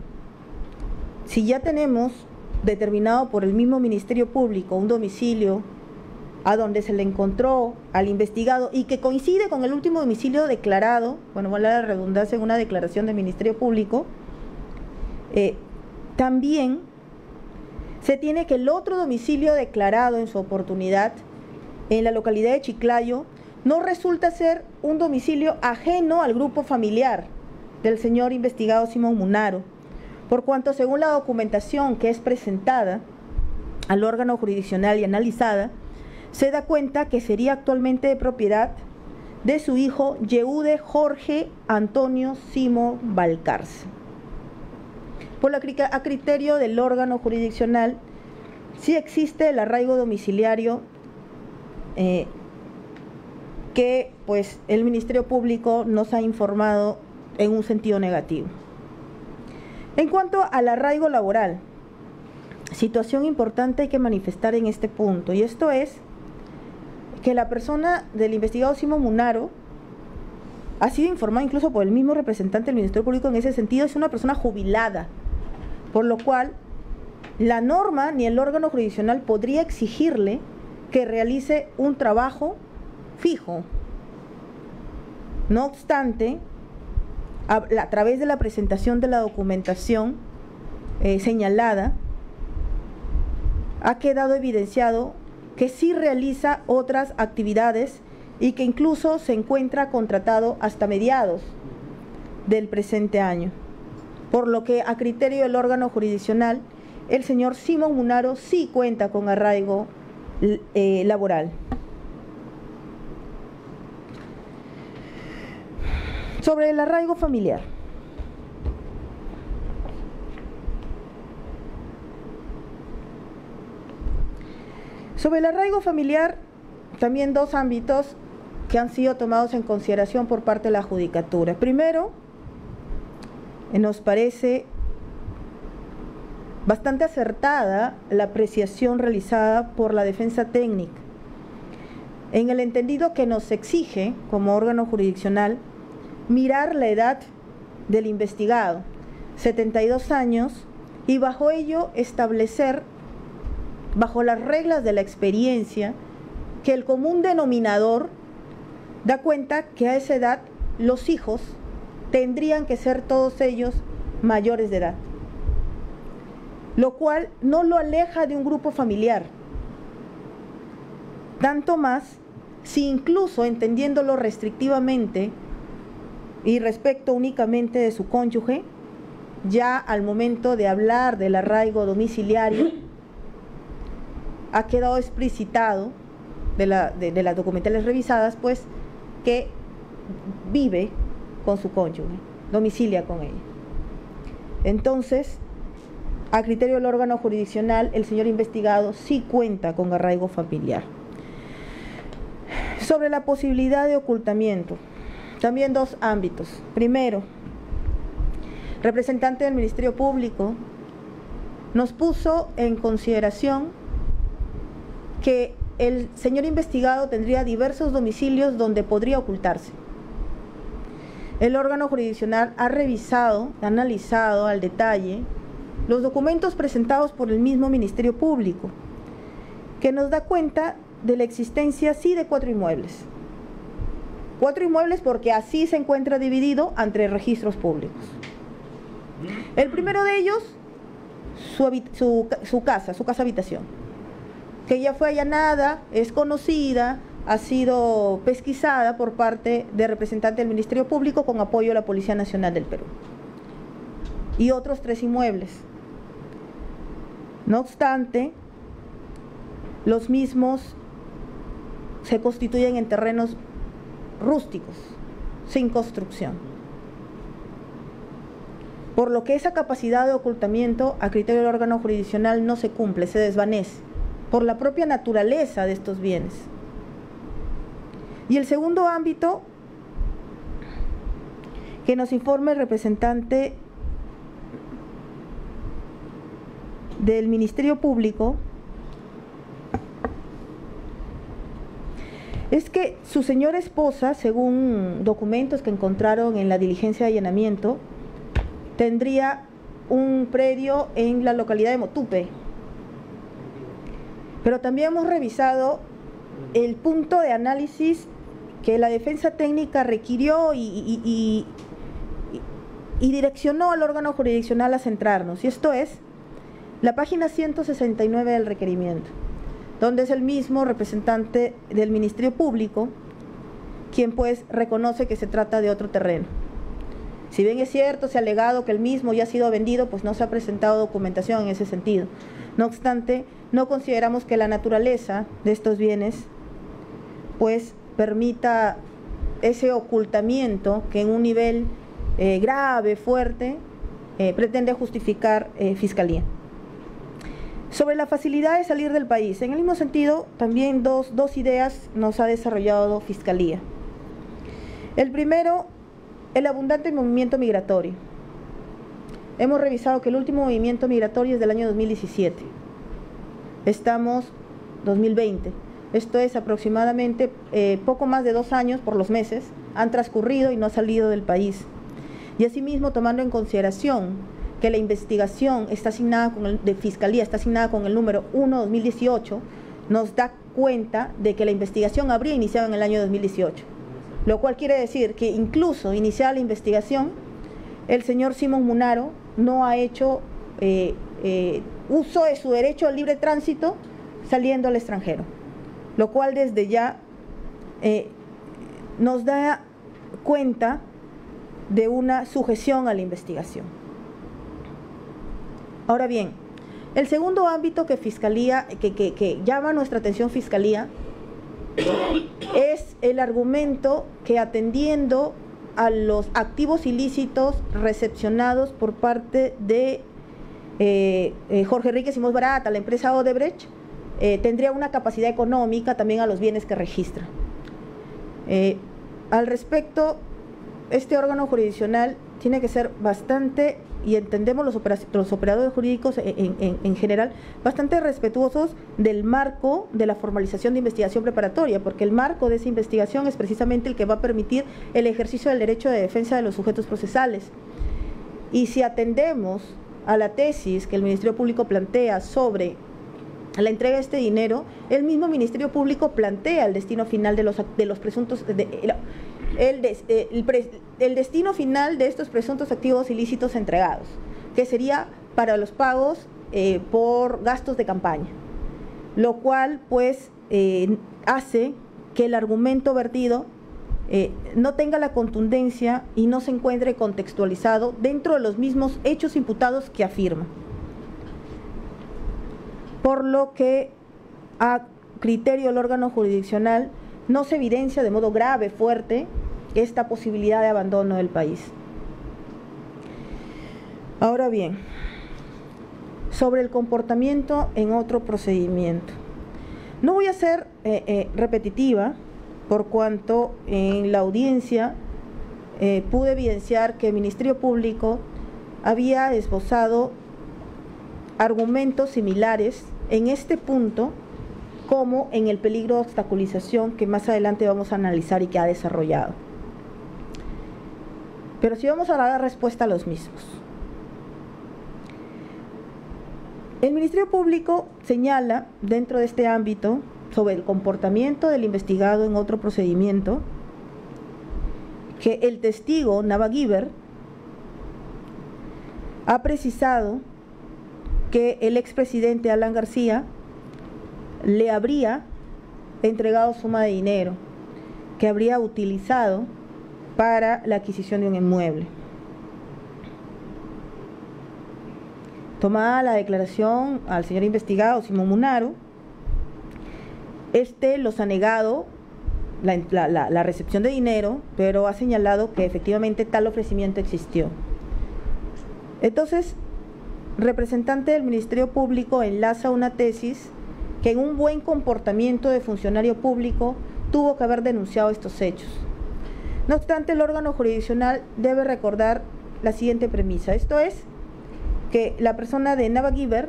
si ya tenemos determinado por el mismo Ministerio Público un domicilio a donde se le encontró al investigado y que coincide con el último domicilio declarado, bueno, vale la redundancia, en una declaración del Ministerio Público, también se tiene que el otro domicilio declarado en su oportunidad en la localidad de Chiclayo no resulta ser un domicilio ajeno al grupo familiar del señor investigado Simón Munaro, por cuanto según la documentación que es presentada al órgano jurisdiccional y analizada, se da cuenta que sería actualmente de propiedad de su hijo Yehude Jorge Antonio Simo Valcárcel. A criterio del órgano jurisdiccional, sí existe el arraigo domiciliario que pues el Ministerio Público nos ha informado en un sentido negativo. En cuanto al arraigo laboral, situación importante hay que manifestar en este punto, y esto es que la persona del investigado Simón Munaro ha sido informada incluso por el mismo representante del Ministerio Público en ese sentido, es una persona jubilada, por lo cual la norma ni el órgano jurisdiccional podría exigirle que realice un trabajo fijo. No obstante, a través de la presentación de la documentación señalada, ha quedado evidenciado que sí realiza otras actividades y que incluso se encuentra contratado hasta mediados del presente año. Por lo que, a criterio del órgano jurisdiccional, el señor Simón Munaro sí cuenta con arraigo laboral. Sobre el arraigo familiar. Sobre el arraigo familiar, también dos ámbitos que han sido tomados en consideración por parte de la Judicatura. Primero, nos parece bastante acertada la apreciación realizada por la defensa técnica, en el entendido que nos exige, como órgano jurisdiccional, mirar la edad del investigado, 72 años, y bajo ello establecer, bajo las reglas de la experiencia, que el común denominador da cuenta que a esa edad los hijos tendrían que ser todos ellos mayores de edad, lo cual no lo aleja de un grupo familiar, tanto más si incluso entendiéndolo restrictivamente y respecto únicamente de su cónyuge, ya al momento de hablar del arraigo domiciliario ha quedado explicitado de las documentales revisadas, pues, que vive con su cónyuge, domicilia con ella. Entonces, a criterio del órgano jurisdiccional, el señor investigado sí cuenta con arraigo familiar. Sobre la posibilidad de ocultamiento, también dos ámbitos. Primero, representante del Ministerio Público nos puso en consideración que el señor investigado tendría diversos domicilios donde podría ocultarse. El órgano jurisdiccional ha revisado, analizado al detalle los documentos presentados por el mismo Ministerio Público, que nos da cuenta de la existencia, sí, de 4 inmuebles. 4 inmuebles porque así se encuentra dividido entre registros públicos. El primero de ellos, su casa habitación, que ya fue allanada, es conocida, ha sido pesquisada por parte de representantes del Ministerio Público con apoyo de la Policía Nacional del Perú. Y otros 3 inmuebles. No obstante, los mismos se constituyen en terrenos rústicos, sin construcción. Por lo que esa capacidad de ocultamiento a criterio del órgano jurisdiccional no se cumple, se desvanece, por la propia naturaleza de estos bienes. Y el segundo ámbito que nos informa el representante del Ministerio Público es que su señora esposa, según documentos que encontraron en la diligencia de allanamiento, tendría un predio en la localidad de Motupe. Pero también hemos revisado el punto de análisis que la defensa técnica requirió y direccionó al órgano jurisdiccional a centrarnos, y esto es la página 169 del requerimiento, donde es el mismo representante del Ministerio Público quien pues reconoce que se trata de otro terreno. Si bien es cierto, se ha alegado que el mismo ya ha sido vendido, pues no se ha presentado documentación en ese sentido. No obstante, no consideramos que la naturaleza de estos bienes pues permita ese ocultamiento que en un nivel grave, fuerte, pretende justificar Fiscalía. Sobre la facilidad de salir del país, en el mismo sentido, también dos ideas nos ha desarrollado Fiscalía. El primero, el abundante movimiento migratorio. Hemos revisado que el último movimiento migratorio es del año 2017. Estamos 2020. Esto es aproximadamente poco más de 2 años por los meses han transcurrido y no ha salido del país. Y asimismo, tomando en consideración que la investigación está asignada de Fiscalía está asignada con el número 1/2018, nos da cuenta de que la investigación habría iniciado en el año 2018, lo cual quiere decir que incluso iniciada la investigación, el señor Simón Munaro no ha hecho uso de su derecho al libre tránsito saliendo al extranjero, lo cual desde ya nos da cuenta de una sujeción a la investigación. Ahora bien, el segundo ámbito que Fiscalía, que llama nuestra atención Fiscalía, es el argumento que, atendiendo a los activos ilícitos recepcionados por parte de Jorge Enrique Simós Barata, la empresa Odebrecht, tendría una capacidad económica también a los bienes que registra. Al respecto, este órgano jurisdiccional tiene que ser bastante, y entendemos los operadores jurídicos en general, bastante respetuosos del marco de la formalización de investigación preparatoria, porque el marco de esa investigación es precisamente el que va a permitir el ejercicio del derecho de defensa de los sujetos procesales. Y si atendemos a la tesis que el Ministerio Público plantea sobre la entrega de este dinero, el mismo Ministerio Público plantea el destino final de los presuntos, el destino final de estos presuntos activos ilícitos entregados, que sería para los pagos por gastos de campaña, lo cual pues hace que el argumento vertido no tenga la contundencia y no se encuentre contextualizado dentro de los mismos hechos imputados que afirma. Por lo que, a criterio del órgano jurisdiccional, no se evidencia de modo grave, fuerte, esta posibilidad de abandono del país. Ahora bien, sobre el comportamiento en otro procedimiento. No voy a ser repetitiva, por cuanto en la audiencia pude evidenciar que el Ministerio Público había esbozado argumentos similares en este punto como en el peligro de obstaculización que más adelante vamos a analizar y que ha desarrollado. Pero sí vamos a dar respuesta a los mismos. El Ministerio Público señala dentro de este ámbito sobre el comportamiento del investigado en otro procedimiento que el testigo Nava Guiber ha precisado que el expresidente Alan García le habría entregado suma de dinero que habría utilizado para la adquisición de un inmueble. Tomada la declaración al señor investigado Simón Munaro, los ha negado la recepción de dinero, pero ha señalado que efectivamente tal ofrecimiento existió. Entonces, representante del Ministerio Público enlaza una tesis que en un buen comportamiento de funcionario público tuvo que haber denunciado estos hechos. No obstante, el órgano jurisdiccional debe recordar la siguiente premisa, esto es, que la persona de Nava Guiber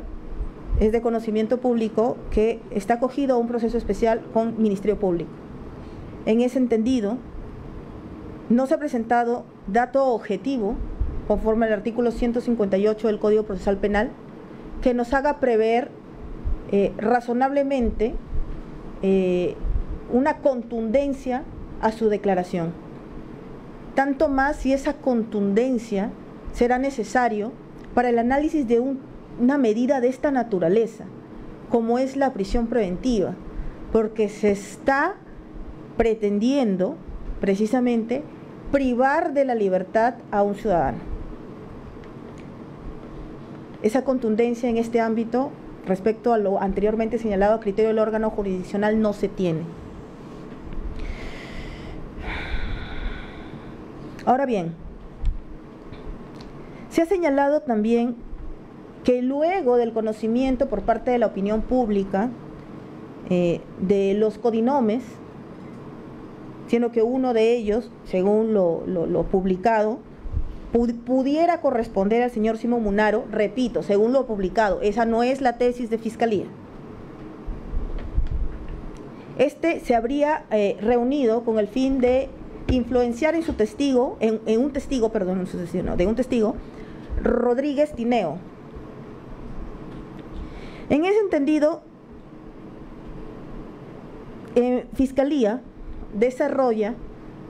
es de conocimiento público que está acogido a un proceso especial con Ministerio Público. En ese entendido, no se ha presentado dato objetivo, conforme al artículo 158 del Código Procesal Penal, que nos haga prever razonablemente una contundencia a su declaración. Tanto más si esa contundencia será necesario para el análisis de una medida de esta naturaleza, como es la prisión preventiva, porque se está pretendiendo precisamente privar de la libertad a un ciudadano. Esa contundencia en este ámbito, respecto a lo anteriormente señalado a criterio del órgano jurisdiccional, no se tiene. Ahora bien, se ha señalado también que luego del conocimiento por parte de la opinión pública de los codinomes, siendo que uno de ellos, según lo publicado, pudiera corresponder al señor Simón Munaro, repito, según lo publicado, esa no es la tesis de Fiscalía. Este se habría reunido con el fin de influenciar en su testigo, de un testigo, Rodríguez Tineo. En ese entendido, Fiscalía desarrolla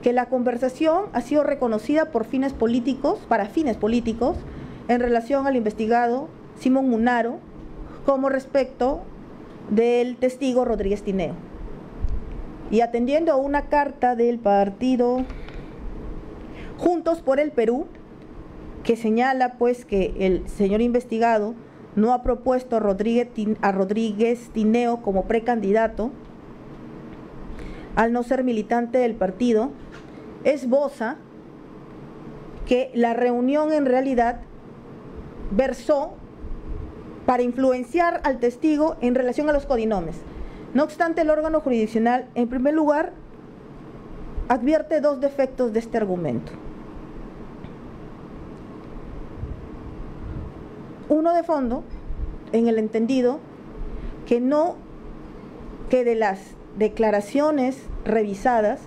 que la conversación ha sido reconocida para fines políticos, en relación al investigado Simón Munaro, como respecto del testigo Rodríguez Tineo. Y atendiendo a una carta del partido Juntos por el Perú, que señala pues que el señor investigado no ha propuesto a Rodríguez Tineo como precandidato, al no ser militante del partido, esboza que la reunión en realidad versó para influenciar al testigo en relación a los codinomes. No obstante, el órgano jurisdiccional, en primer lugar, advierte dos defectos de este argumento. Uno de fondo, en el entendido que de las declaraciones revisadas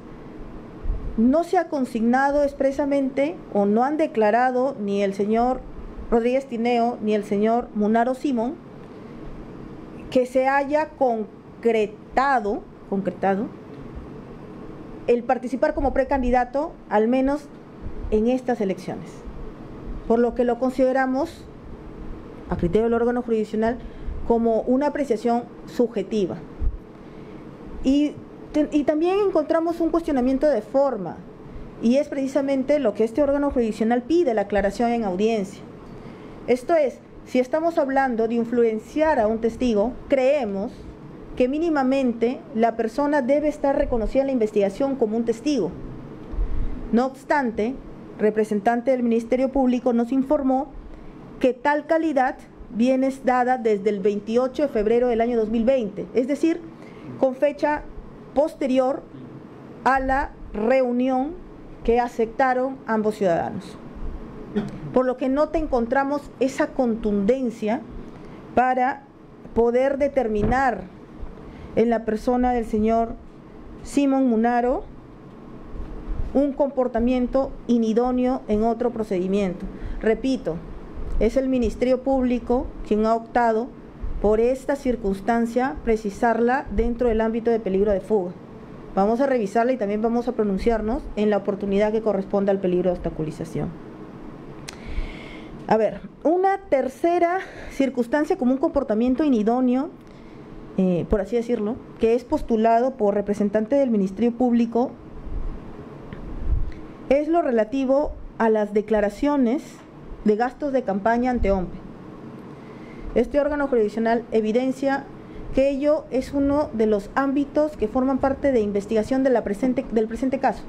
no se ha consignado expresamente o no han declarado ni el señor Rodríguez Tineo ni el señor Munaro Simón que se haya concretado el participar como precandidato, al menos en estas elecciones, por lo que lo consideramos, a criterio del órgano jurisdiccional, como una apreciación subjetiva. Y también encontramos un cuestionamiento de forma, y es precisamente lo que este órgano jurisdiccional pide, la aclaración en audiencia. Esto es, si estamos hablando de influenciar a un testigo, creemos que mínimamente la persona debe estar reconocida en la investigación como un testigo. No obstante, representante del Ministerio Público nos informó que tal calidad viene dada desde el 28 de febrero del año 2020, es decir, con fecha posterior a la reunión que aceptaron ambos ciudadanos. Por lo que no te encontramos esa contundencia para poder determinar en la persona del señor Simón Munaro un comportamiento inidóneo en otro procedimiento. Repito, es el Ministerio Público quien ha optado por esta circunstancia precisarla dentro del ámbito de peligro de fuga. Vamos a revisarla y también vamos a pronunciarnos en la oportunidad que corresponde al peligro de obstaculización. A ver, una tercera circunstancia como un comportamiento inidóneo, por así decirlo, que es postulado por representante del Ministerio Público, es lo relativo a las declaraciones de gastos de campaña ante OMPE. Este órgano jurisdiccional evidencia que ello es uno de los ámbitos que forman parte de investigación del presente caso,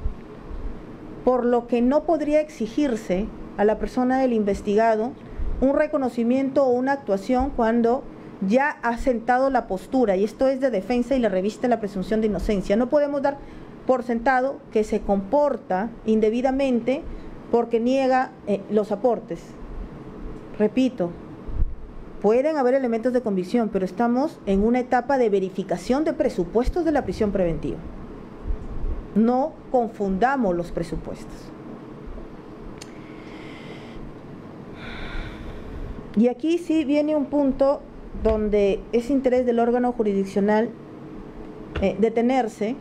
por lo que no podría exigirse a la persona del investigado un reconocimiento o una actuación cuando ya ha sentado la postura, y esto es de defensa y le reviste la presunción de inocencia. No podemos dar por sentado que se comporta indebidamente porque niega los aportes. Repito, pueden haber elementos de convicción, pero estamos en una etapa de verificación de presupuestos de la prisión preventiva. No confundamos los presupuestos. Y aquí sí viene un punto donde es interés del órgano jurisdiccional detenerse,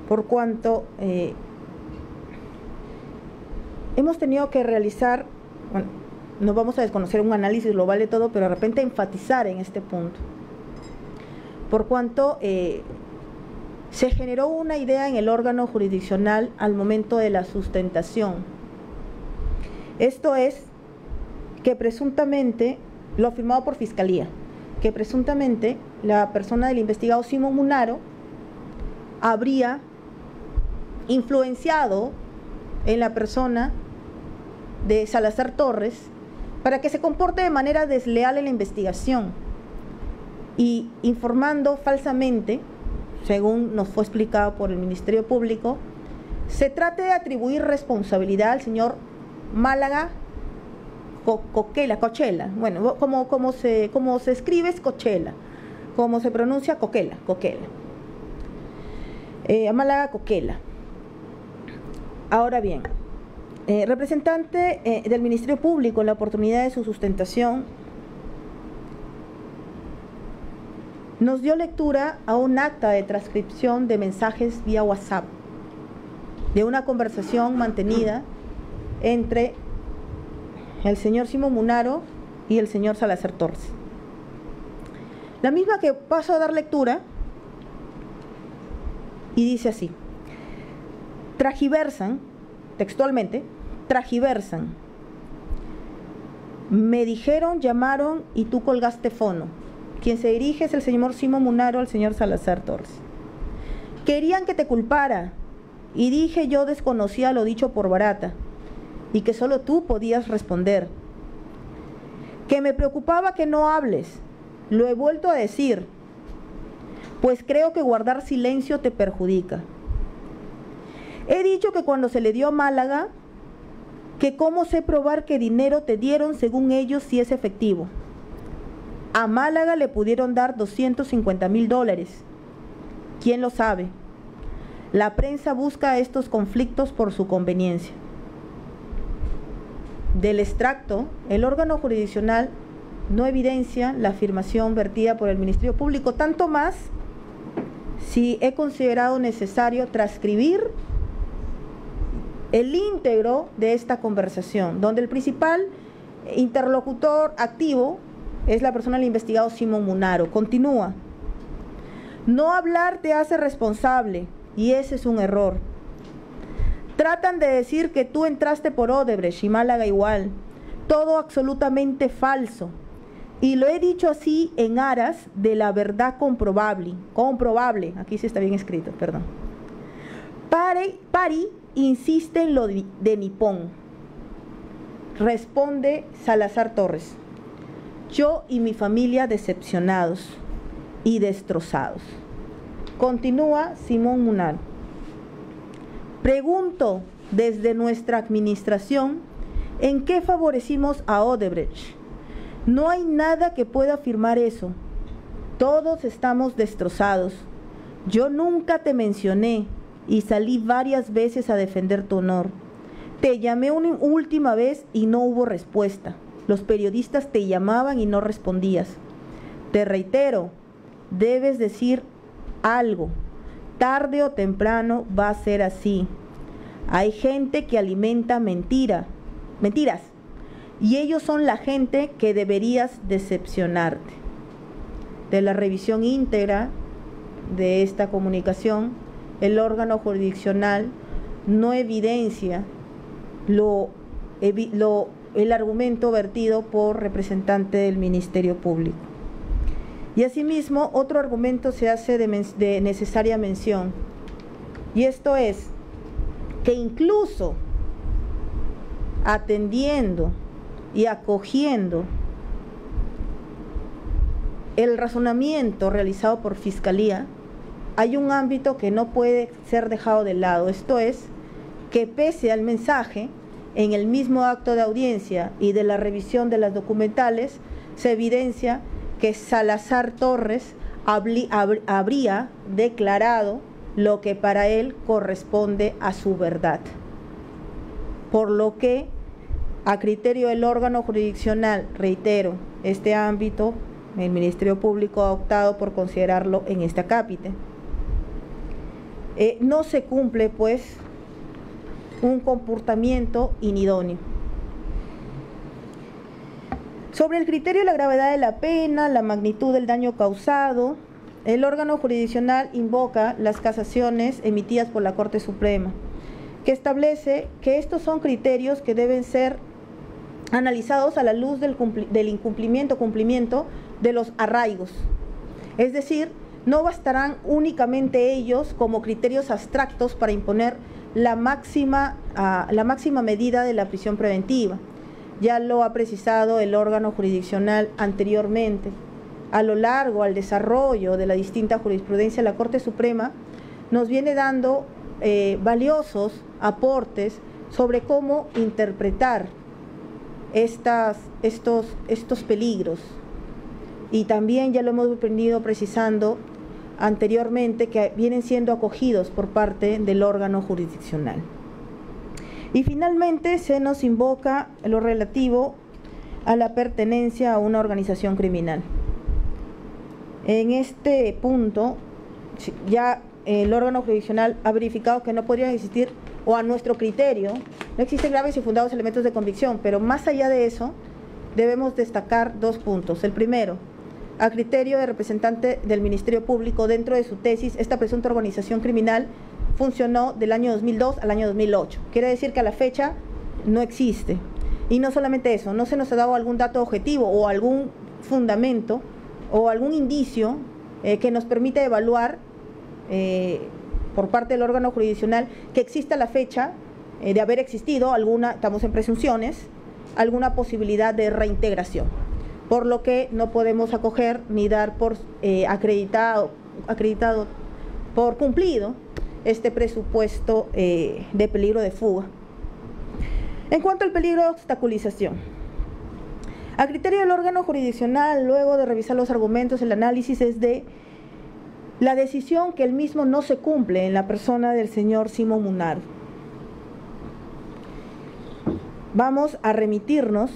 por cuanto hemos tenido que realizar, bueno, no vamos a desconocer un análisis global de todo, pero de repente enfatizar en este punto, por cuanto se generó una idea en el órgano jurisdiccional al momento de la sustentación. Esto es que presuntamente, lo afirmado por Fiscalía, que presuntamente la persona del investigado Simón Munaro habría influenciado en la persona de Salazar Torres para que se comporte de manera desleal en la investigación y informando falsamente, según nos fue explicado por el Ministerio Público, se trate de atribuir responsabilidad al señor Málaga Cochela, bueno, como se escribe es Cochela, como se pronuncia Coquela, Málaga Coquela. Ahora bien, representante del Ministerio Público en la oportunidad de su sustentación nos dio lectura a un acta de transcripción de mensajes vía WhatsApp de una conversación mantenida entre el señor Simón Munaro y el señor Salazar Torres. La misma que paso a dar lectura y dice así: tragiversan, textualmente, tragiversan. Me dijeron, llamaron y tú colgaste fono. Quien se dirige es el señor Simón Munaro al señor Salazar Torres. Querían que te culpara y dije yo desconocía lo dicho por Barata y que solo tú podías responder. Que me preocupaba que no hables, lo he vuelto a decir, pues creo que guardar silencio te perjudica. He dicho que cuando se le dio a Málaga, que cómo sé probar qué dinero te dieron según ellos si es efectivo. A Málaga le pudieron dar $250,000. ¿Quién lo sabe? La prensa busca estos conflictos por su conveniencia. Del extracto, el órgano jurisdiccional no evidencia la afirmación vertida por el Ministerio Público, tanto más si he considerado necesario transcribir el íntegro de esta conversación, donde el principal interlocutor activo es la persona del investigado Simón Munaro. Continúa: no hablar te hace responsable y ese es un error. Tratan de decir que tú entraste por Odebrecht y Málaga igual, todo absolutamente falso, y lo he dicho así en aras de la verdad comprobable, aquí sí está bien escrito, perdón. Pari insiste en lo de Nippon. Responde Salazar Torres: yo y mi familia decepcionados y destrozados. Continúa Simón Munaro: pregunto desde nuestra administración en qué favorecimos a Odebrecht. No hay nada que pueda afirmar eso. Todos estamos destrozados. Yo nunca te mencioné y salí varias veces a defender tu honor. Te llamé una última vez y no hubo respuesta. Los periodistas te llamaban y no respondías. Te reitero, debes decir algo. Tarde o temprano va a ser así. Hay gente que alimenta mentiras, y ellos son la gente que deberías decepcionarte. De la revisión íntegra de esta comunicación, el órgano jurisdiccional no evidencia el argumento vertido por representante del Ministerio Público. Y asimismo, otro argumento se hace de necesaria mención, y esto es que incluso atendiendo y acogiendo el razonamiento realizado por Fiscalía, hay un ámbito que no puede ser dejado de lado. Esto es que pese al mensaje, en el mismo acto de audiencia y de la revisión de las documentales, se evidencia que Salazar Torres habría declarado lo que para él corresponde a su verdad. Por lo que, a criterio del órgano jurisdiccional, reitero, este ámbito, el Ministerio Público ha optado por considerarlo en este acápite. No se cumple, pues, un comportamiento inidóneo. Sobre el criterio de la gravedad de la pena, la magnitud del daño causado, el órgano jurisdiccional invoca las casaciones emitidas por la Corte Suprema, que establece que estos son criterios que deben ser analizados a la luz del cumplimiento de los arraigos. Es decir, no bastarán únicamente ellos como criterios abstractos para imponer la máxima medida de la prisión preventiva. Ya lo ha precisado el órgano jurisdiccional anteriormente. A lo largo, al desarrollo de la distinta jurisprudencia, la Corte Suprema nos viene dando valiosos aportes sobre cómo interpretar estos peligros. Y también ya lo hemos venido precisando anteriormente, que vienen siendo acogidos por parte del órgano jurisdiccional. Y finalmente se nos invoca lo relativo a la pertenencia a una organización criminal. En este punto, ya el órgano jurisdiccional ha verificado que no podrían existir, o a nuestro criterio, no existen graves y fundados elementos de convicción, pero más allá de eso, debemos destacar dos puntos. El primero, a criterio del representante del Ministerio Público, dentro de su tesis, esta presunta organización criminal funcionó del año 2002 al año 2008. Quiere decir que a la fecha no existe. Y no solamente eso, no se nos ha dado algún dato objetivo o algún fundamento o algún indicio que nos permita evaluar por parte del órgano jurisdiccional que exista a la fecha de haber existido alguna, estamos en presunciones, alguna posibilidad de reintegración. Por lo que no podemos acoger ni dar por acreditado por cumplido este presupuesto de peligro de fuga. En cuanto al peligro de obstaculización, a criterio del órgano jurisdiccional, luego de revisar los argumentos, el análisis es de la decisión que el mismo no se cumple en la persona del señor Simón Munaro. Vamos a remitirnos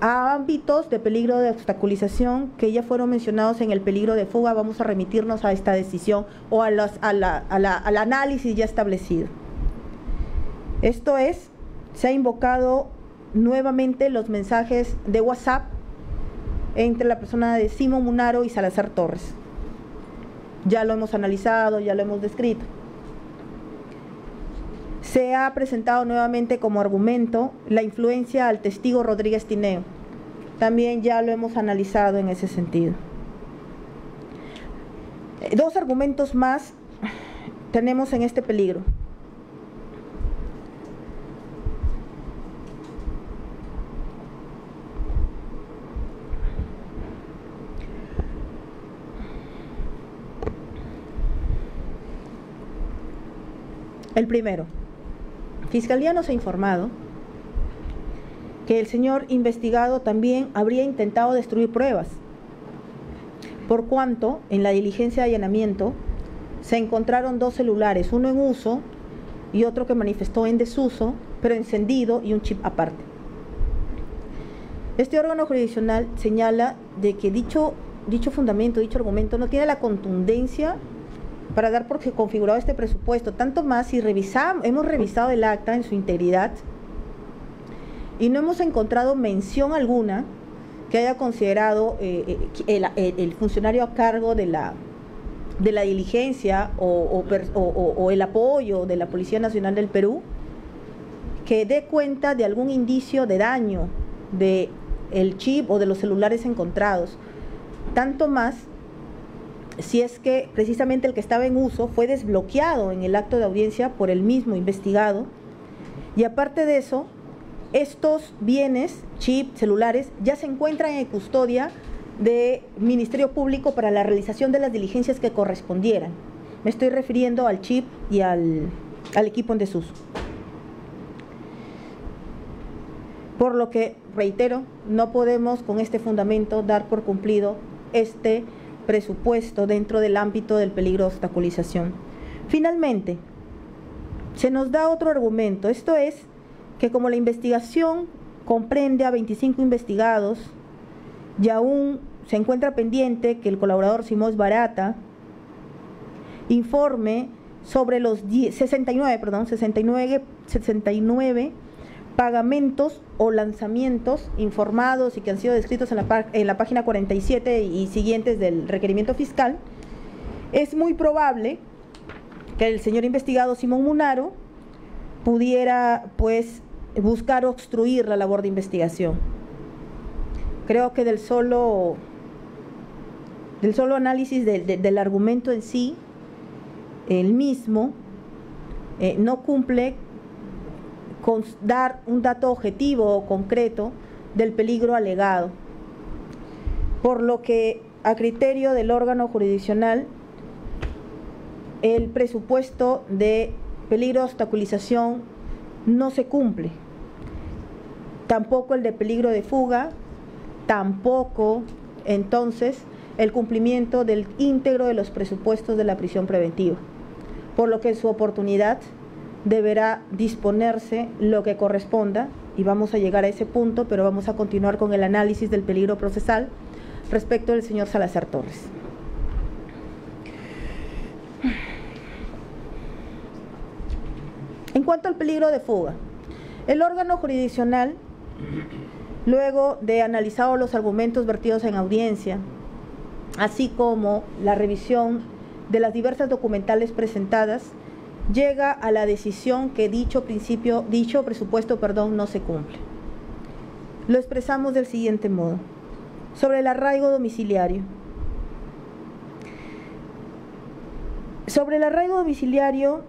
a ámbitos de peligro de obstaculización que ya fueron mencionados en el peligro de fuga. Vamos a remitirnos a esta decisión o al análisis ya establecido. Esto es, se ha invocado nuevamente los mensajes de WhatsApp entre la persona de Simón Munaro y Salazar Torres. Ya lo hemos analizado, ya lo hemos descrito. Se ha presentado nuevamente como argumento la influencia al testigo Rodríguez Tineo. También ya lo hemos analizado en ese sentido. Dos argumentos más tenemos en este peligro. El primero, Fiscalía nos ha informado que el señor investigado también habría intentado destruir pruebas, por cuanto en la diligencia de allanamiento se encontraron dos celulares, uno en uso y otro que manifestó en desuso, pero encendido, y un chip aparte. Este órgano jurisdiccional señala de que dicho fundamento, dicho argumento no tiene la contundencia para dar por configurado este presupuesto, tanto más si hemos revisado el acta en su integridad y no hemos encontrado mención alguna que haya considerado el funcionario a cargo de la diligencia o el apoyo de la Policía Nacional del Perú que dé cuenta de algún indicio de daño del chip o de los celulares encontrados, tanto más si es que precisamente el que estaba en uso fue desbloqueado en el acto de audiencia por el mismo investigado. Y aparte de eso, estos bienes, chip, celulares, ya se encuentran en custodia del Ministerio Público para la realización de las diligencias que correspondieran. Me estoy refiriendo al chip y al equipo en desuso. Por lo que, reitero, no podemos con este fundamento dar por cumplido este presupuesto dentro del ámbito del peligro de obstaculización. Finalmente, se nos da otro argumento, esto es que como la investigación comprende a 25 investigados y aún se encuentra pendiente que el colaborador Simón Barata informe sobre los 69 pagamentos o lanzamientos informados y que han sido descritos en la página 47 y siguientes del requerimiento fiscal, es muy probable que el señor investigado Simón Munaro pudiera pues buscar obstruir la labor de investigación. Creo que del solo análisis del argumento en sí, el mismo no cumple con dar un dato objetivo o concreto del peligro alegado, por lo que a criterio del órgano jurisdiccional el presupuesto de peligro de obstaculización no se cumple, tampoco el de peligro de fuga, tampoco entonces el cumplimiento del íntegro de los presupuestos de la prisión preventiva, por lo que en su oportunidad deberá disponerse lo que corresponda, y vamos a llegar a ese punto, pero vamos a continuar con el análisis del peligro procesal respecto del señor Salazar Torres. En cuanto al peligro de fuga, el órgano jurisdiccional, luego de analizados los argumentos vertidos en audiencia, así como la revisión de las diversas documentales presentadas, llega a la decisión que dicho presupuesto no se cumple. Lo expresamos del siguiente modo. Sobre el arraigo domiciliario. Sobre el arraigo domiciliario,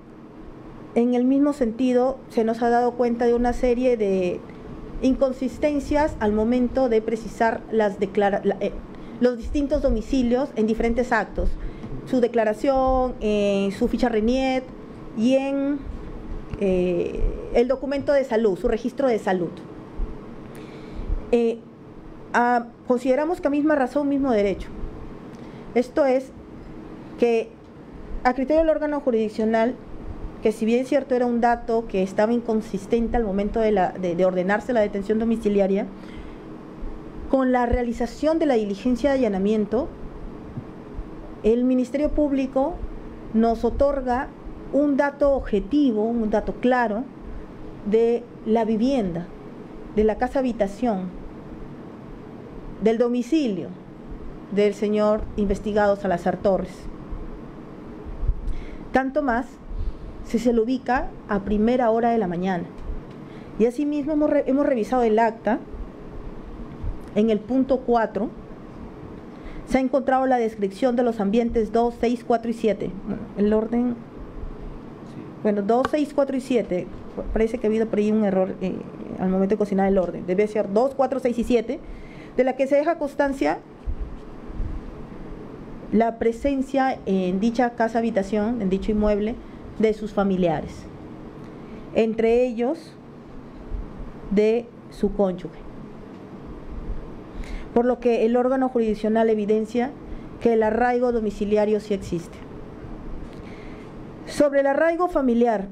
en el mismo sentido, se nos ha dado cuenta de una serie de inconsistencias al momento de precisar los distintos domicilios en diferentes actos, su declaración, su ficha RENIET y en el documento de salud, su registro de salud. Consideramos que a misma razón, mismo derecho. Esto es que a criterio del órgano jurisdiccional, que si bien es cierto era un dato que estaba inconsistente al momento de ordenarse la detención domiciliaria, con la realización de la diligencia de allanamiento, el Ministerio Público nos otorga un dato objetivo, un dato claro de la vivienda, de la casa habitación, del domicilio del señor investigado Salazar Torres. Tanto más si se lo ubica a primera hora de la mañana. Y asimismo hemos revisado el acta. En el punto 4 se ha encontrado la descripción de los ambientes 2, 6, 4 y 7. El orden, bueno, 2, 6, 4 y 7, parece que ha habido por ahí un error al momento de cocinar el orden. Debe ser 2, 4, 6 y 7, de la que se deja constancia la presencia en dicha casa habitación, en dicho inmueble, de sus familiares, entre ellos de su cónyuge. Por lo que el órgano jurisdiccional evidencia que el arraigo domiciliario sí existe. Sobre el arraigo familiar,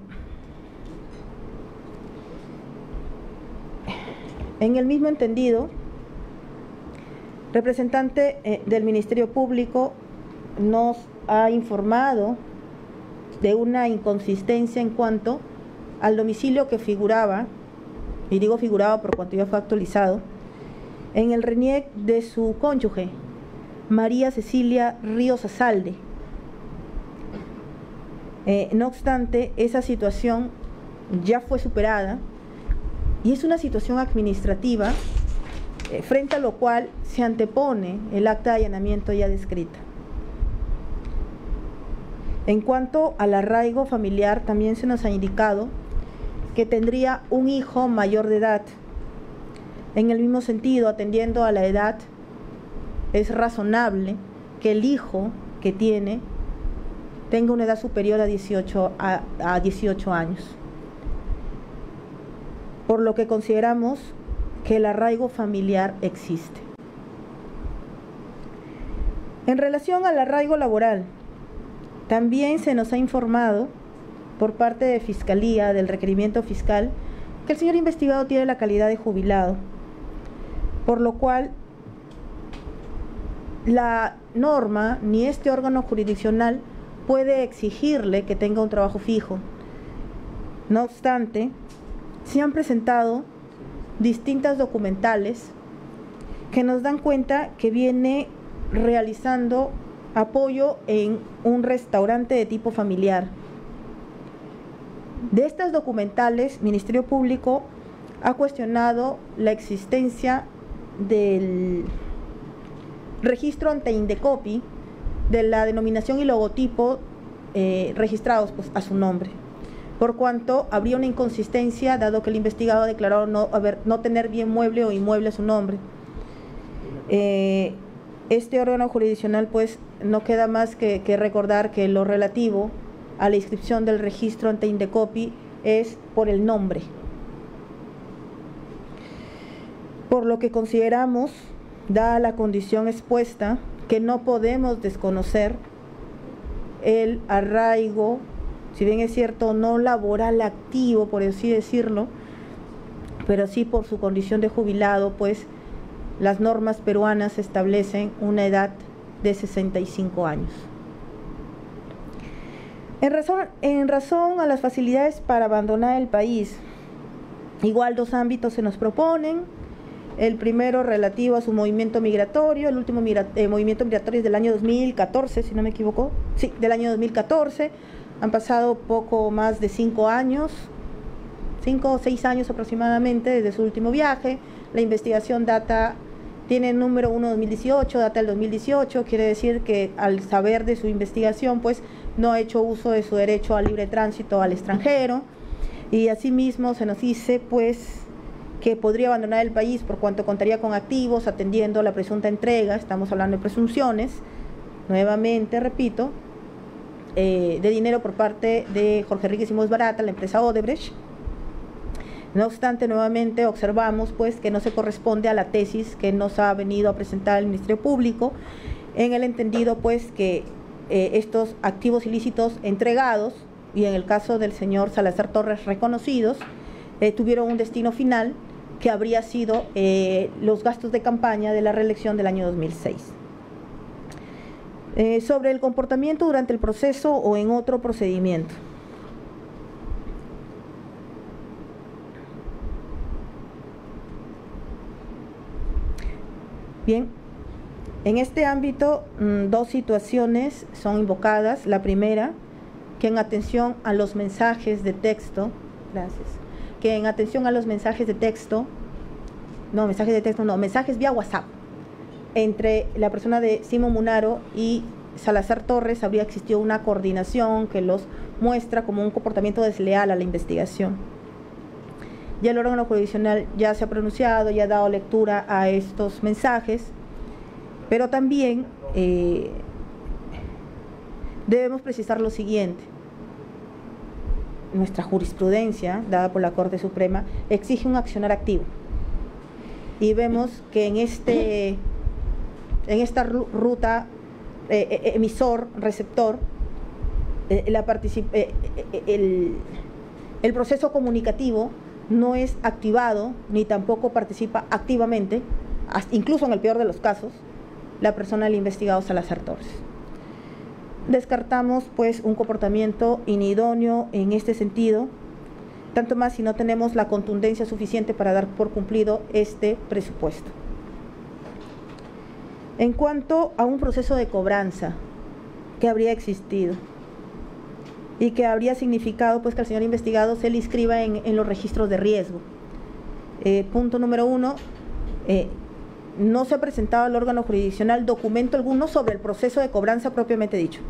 en el mismo entendido, representante del Ministerio Público nos ha informado de una inconsistencia en cuanto al domicilio que figuraba, y digo figuraba por cuanto ya fue actualizado, en el RENIEC de su cónyuge, María Cecilia Ríos Azalde. No obstante, esa situación ya fue superada y es una situación administrativa frente a lo cual se antepone el acta de allanamiento ya descrita. En cuanto al arraigo familiar, también se nos ha indicado que tendría un hijo mayor de edad. En el mismo sentido, atendiendo a la edad, es razonable que el hijo que tiene tenga una edad superior a 18 años. Por lo que consideramos que el arraigo familiar existe. En relación al arraigo laboral, también se nos ha informado por parte de Fiscalía, del requerimiento fiscal, que el señor investigado tiene la calidad de jubilado, por lo cual la norma ni este órgano jurisdiccional puede exigirle que tenga un trabajo fijo. No obstante, se han presentado distintas documentales que nos dan cuenta que viene realizando apoyo en un restaurante de tipo familiar. De estas documentales, Ministerio Público ha cuestionado la existencia del registro ante Indecopi de la denominación y logotipo registrados pues, a su nombre, por cuanto habría una inconsistencia dado que el investigado ha declarado no tener bien mueble o inmueble a su nombre. Este órgano jurisdiccional pues no queda más que recordar que lo relativo a la inscripción del registro ante Indecopi es por el nombre. Por lo que consideramos, dada la condición expuesta, que no podemos desconocer el arraigo, si bien es cierto, no laboral activo, por así decirlo, pero sí por su condición de jubilado, pues las normas peruanas establecen una edad de 65 años. En razón a las facilidades para abandonar el país, igual dos ámbitos se nos proponen. El primero relativo a su movimiento migratorio, el último movimiento migratorio es del año 2014, si no me equivoco, sí, del año 2014, han pasado poco más de 5 años, 5 o 6 años aproximadamente desde su último viaje. La investigación tiene número 1/2018, data del 2018, quiere decir que al saber de su investigación, pues no ha hecho uso de su derecho al libre tránsito al extranjero, y asimismo se nos dice, pues, que podría abandonar el país por cuanto contaría con activos atendiendo la presunta entrega, estamos hablando de presunciones, nuevamente repito, de dinero por parte de Jorge Enrique Simões Barata, la empresa Odebrecht. No obstante, nuevamente observamos pues que no se corresponde a la tesis que nos ha venido a presentar el Ministerio Público, en el entendido pues que estos activos ilícitos entregados, y en el caso del señor Salazar Torres reconocidos, tuvieron un destino final que habría sido los gastos de campaña de la reelección del año 2006. Sobre el comportamiento durante el proceso o en otro procedimiento. Bien, en este ámbito dos situaciones son invocadas. La primera, que en atención a los mensajes de texto, mensajes vía WhatsApp entre la persona de Simón Munaro y Salazar Torres habría existido una coordinación que los muestra como un comportamiento desleal a la investigación. Ya el órgano jurisdiccional ya se ha pronunciado, ya ha dado lectura a estos mensajes, pero también debemos precisar lo siguiente. Nuestra jurisprudencia, dada por la Corte Suprema, exige un accionar activo. Y vemos que en esta ruta emisor-receptor, el proceso comunicativo no es activado ni tampoco participa activamente, incluso en el peor de los casos, la persona del investigado Salazar Torres. Descartamos pues un comportamiento inidóneo en este sentido, tanto más si no tenemos la contundencia suficiente para dar por cumplido este presupuesto. En cuanto a un proceso de cobranza que habría existido y que habría significado pues que el señor investigado se le inscriba en los registros de riesgo. Punto número 1, no se ha presentado al órgano jurisdiccional documento alguno sobre el proceso de cobranza propiamente dicho.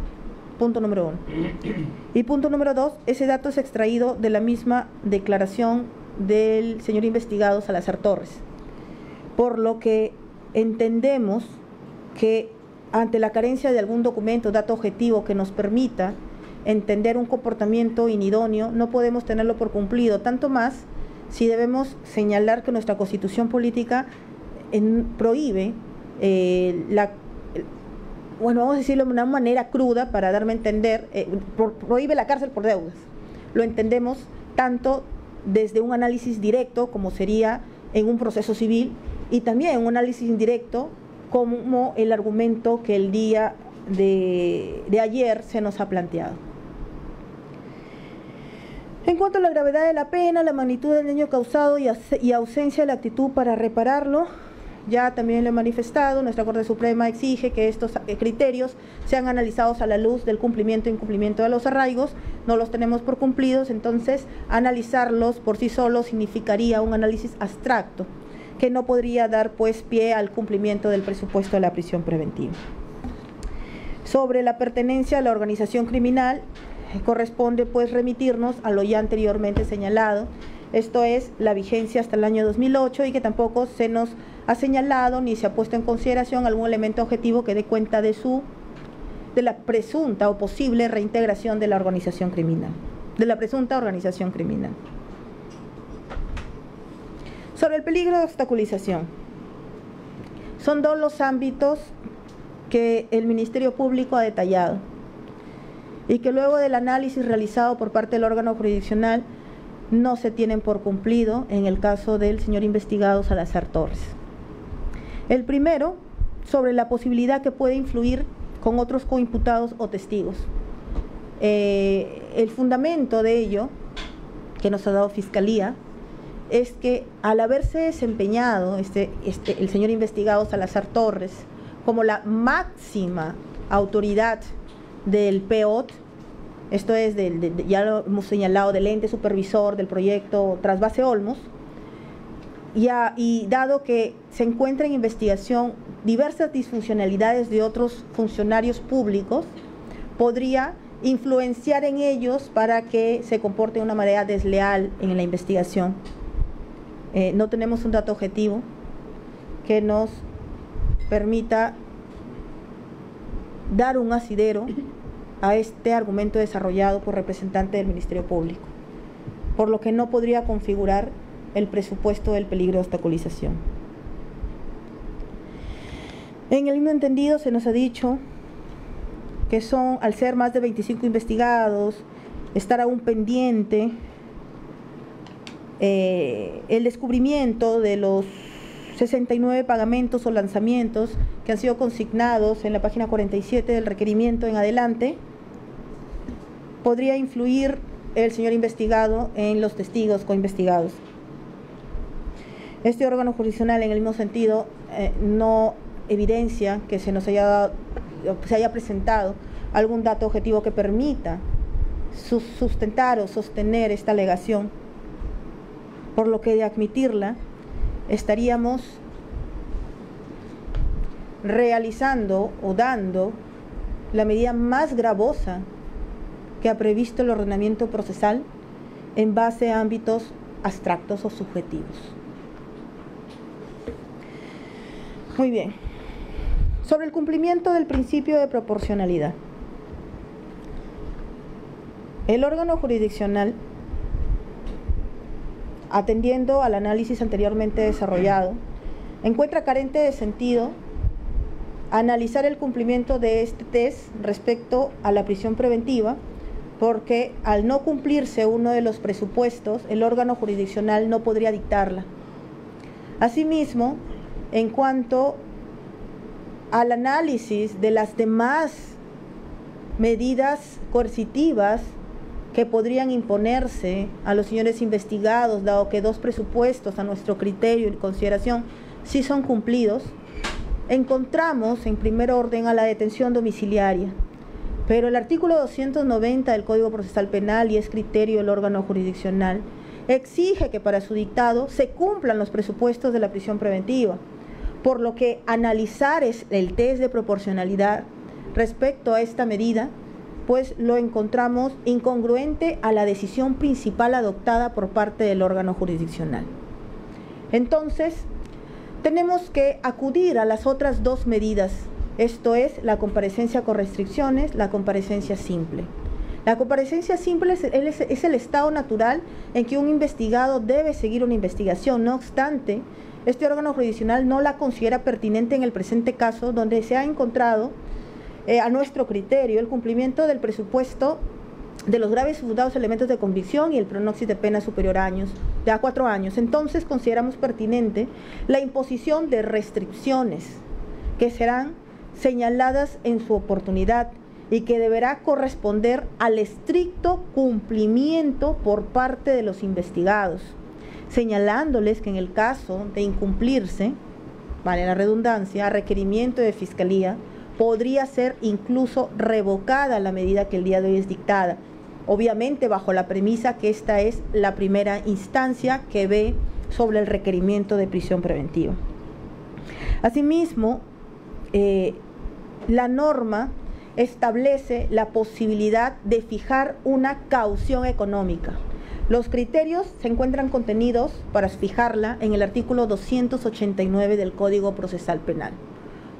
Punto número 1. Y punto número 2, ese dato es extraído de la misma declaración del señor investigado Salazar Torres. Por lo que entendemos que ante la carencia de algún documento, dato objetivo que nos permita entender un comportamiento inidóneo, no podemos tenerlo por cumplido, tanto más si debemos señalar que nuestra Constitución política prohíbe vamos a decirlo de una manera cruda para darme a entender, prohíbe la cárcel por deudas. Lo entendemos tanto desde un análisis directo, como sería en un proceso civil, y también un análisis indirecto, como el argumento que el día de ayer se nos ha planteado. En cuanto a la gravedad de la pena, la magnitud del daño causado y ausencia de la actitud para repararlo, ya también lo he manifestado, nuestra Corte Suprema exige que estos criterios sean analizados a la luz del cumplimiento e incumplimiento de los arraigos. No los tenemos por cumplidos, entonces analizarlos por sí solos significaría un análisis abstracto que no podría dar pues pie al cumplimiento del presupuesto de la prisión preventiva. Sobre la pertenencia a la organización criminal, corresponde pues remitirnos a lo ya anteriormente señalado, esto es la vigencia hasta el año 2008 y que tampoco se nos ha señalado ni se ha puesto en consideración algún elemento objetivo que dé cuenta de la presunta o posible reintegración de la organización criminal, de la presunta organización criminal. Sobre el peligro de obstaculización, son dos los ámbitos que el Ministerio Público ha detallado y que luego del análisis realizado por parte del órgano jurisdiccional no se tienen por cumplido en el caso del señor investigado Salazar Torres. El primero, sobre la posibilidad que puede influir con otros coimputados o testigos. El fundamento de ello, que nos ha dado Fiscalía, es que al haberse desempeñado el señor investigado Salazar Torres como la máxima autoridad del PEOT, esto es, ya lo hemos señalado, del ente supervisor del proyecto Trasvase Olmos, y dado que se encuentra en investigación diversas disfuncionalidades de otros funcionarios públicos, podría influenciar en ellos para que se comporte de una manera desleal en la investigación. No tenemos un dato objetivo que nos permita dar un asidero a este argumento desarrollado por representante del Ministerio Público, por lo que no podría configurar el presupuesto del peligro de obstaculización. En el mismo entendido se nos ha dicho que al ser más de 25 investigados, estar aún pendiente el descubrimiento de los 69 pagamentos o lanzamientos que han sido consignados en la página 47 del requerimiento en adelante, podría influir el señor investigado en los testigos coinvestigados. Este órgano jurisdiccional, en el mismo sentido, no evidencia que se haya presentado algún dato objetivo que permita sustentar o sostener esta alegación, por lo que de admitirla estaríamos realizando o dando la medida más gravosa que ha previsto el ordenamiento procesal en base a ámbitos abstractos o subjetivos. Muy bien. Sobre el cumplimiento del principio de proporcionalidad. El órgano jurisdiccional, atendiendo al análisis anteriormente desarrollado, encuentra carente de sentido analizar el cumplimiento de este test respecto a la prisión preventiva, porque al no cumplirse uno de los presupuestos, el órgano jurisdiccional no podría dictarla. Asimismo, en cuanto al análisis de las demás medidas coercitivas que podrían imponerse a los señores investigados, dado que dos presupuestos a nuestro criterio y consideración sí son cumplidos, encontramos en primer orden a la detención domiciliaria, pero el artículo 290 del Código Procesal Penal, y es criterio del órgano jurisdiccional, exige que para su dictado se cumplan los presupuestos de la prisión preventiva, por lo que analizar el test de proporcionalidad respecto a esta medida pues lo encontramos incongruente a la decisión principal adoptada por parte del órgano jurisdiccional. Entonces, tenemos que acudir a las otras dos medidas, esto es, la comparecencia con restricciones, la comparecencia simple. La comparecencia simple es el estado natural en que un investigado debe seguir una investigación. No obstante, este órgano jurisdiccional no la considera pertinente en el presente caso, donde se ha encontrado, a nuestro criterio, el cumplimiento del presupuesto de los graves y fundados elementos de convicción y el pronóstico de pena superior a 4 años. Entonces, consideramos pertinente la imposición de restricciones que serán señaladas en su oportunidad y que deberá corresponder al estricto cumplimiento por parte de los investigados, señalándoles que en el caso de incumplirse, vale la redundancia, a requerimiento de Fiscalía, podría ser incluso revocada la medida que el día de hoy es dictada, obviamente bajo la premisa que esta es la primera instancia que ve sobre el requerimiento de prisión preventiva. Asimismo, la norma establece la posibilidad de fijar una caución económica. Los criterios se encuentran contenidos para fijarla en el artículo 289 del Código Procesal Penal,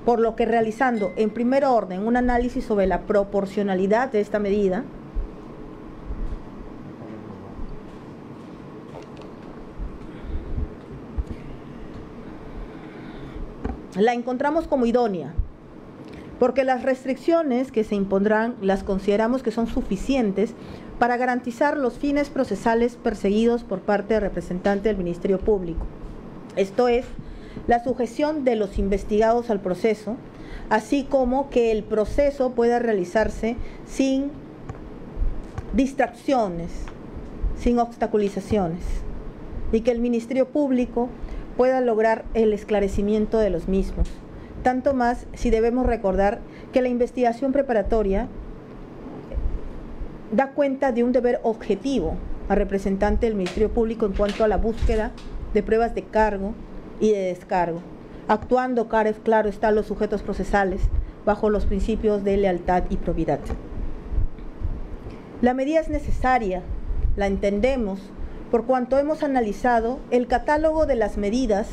por lo que realizando en primer orden un análisis sobre la proporcionalidad de esta medida, la encontramos como idónea, porque las restricciones que se impondrán las consideramos que son suficientes para garantizar los fines procesales perseguidos por parte del representante del Ministerio Público. Esto es, la sujeción de los investigados al proceso, así como que el proceso pueda realizarse sin distracciones, sin obstaculizaciones, y que el Ministerio Público pueda lograr el esclarecimiento de los mismos. Tanto más si debemos recordar que la investigación preparatoria da cuenta de un deber objetivo al representante del Ministerio Público en cuanto a la búsqueda de pruebas de cargo y de descargo, actuando, claro está, los sujetos procesales bajo los principios de lealtad y probidad. La medida es necesaria, la entendemos, por cuanto hemos analizado el catálogo de las medidas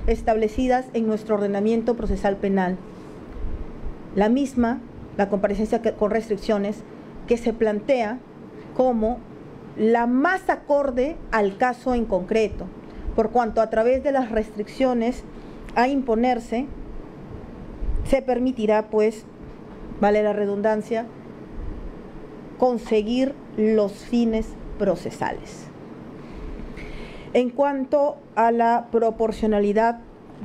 establecidas en nuestro ordenamiento procesal penal. La misma, la comparecencia con restricciones, que se plantea como la más acorde al caso en concreto, por cuanto a través de las restricciones a imponerse se permitirá, pues, vale la redundancia, conseguir los fines procesales. En cuanto a la proporcionalidad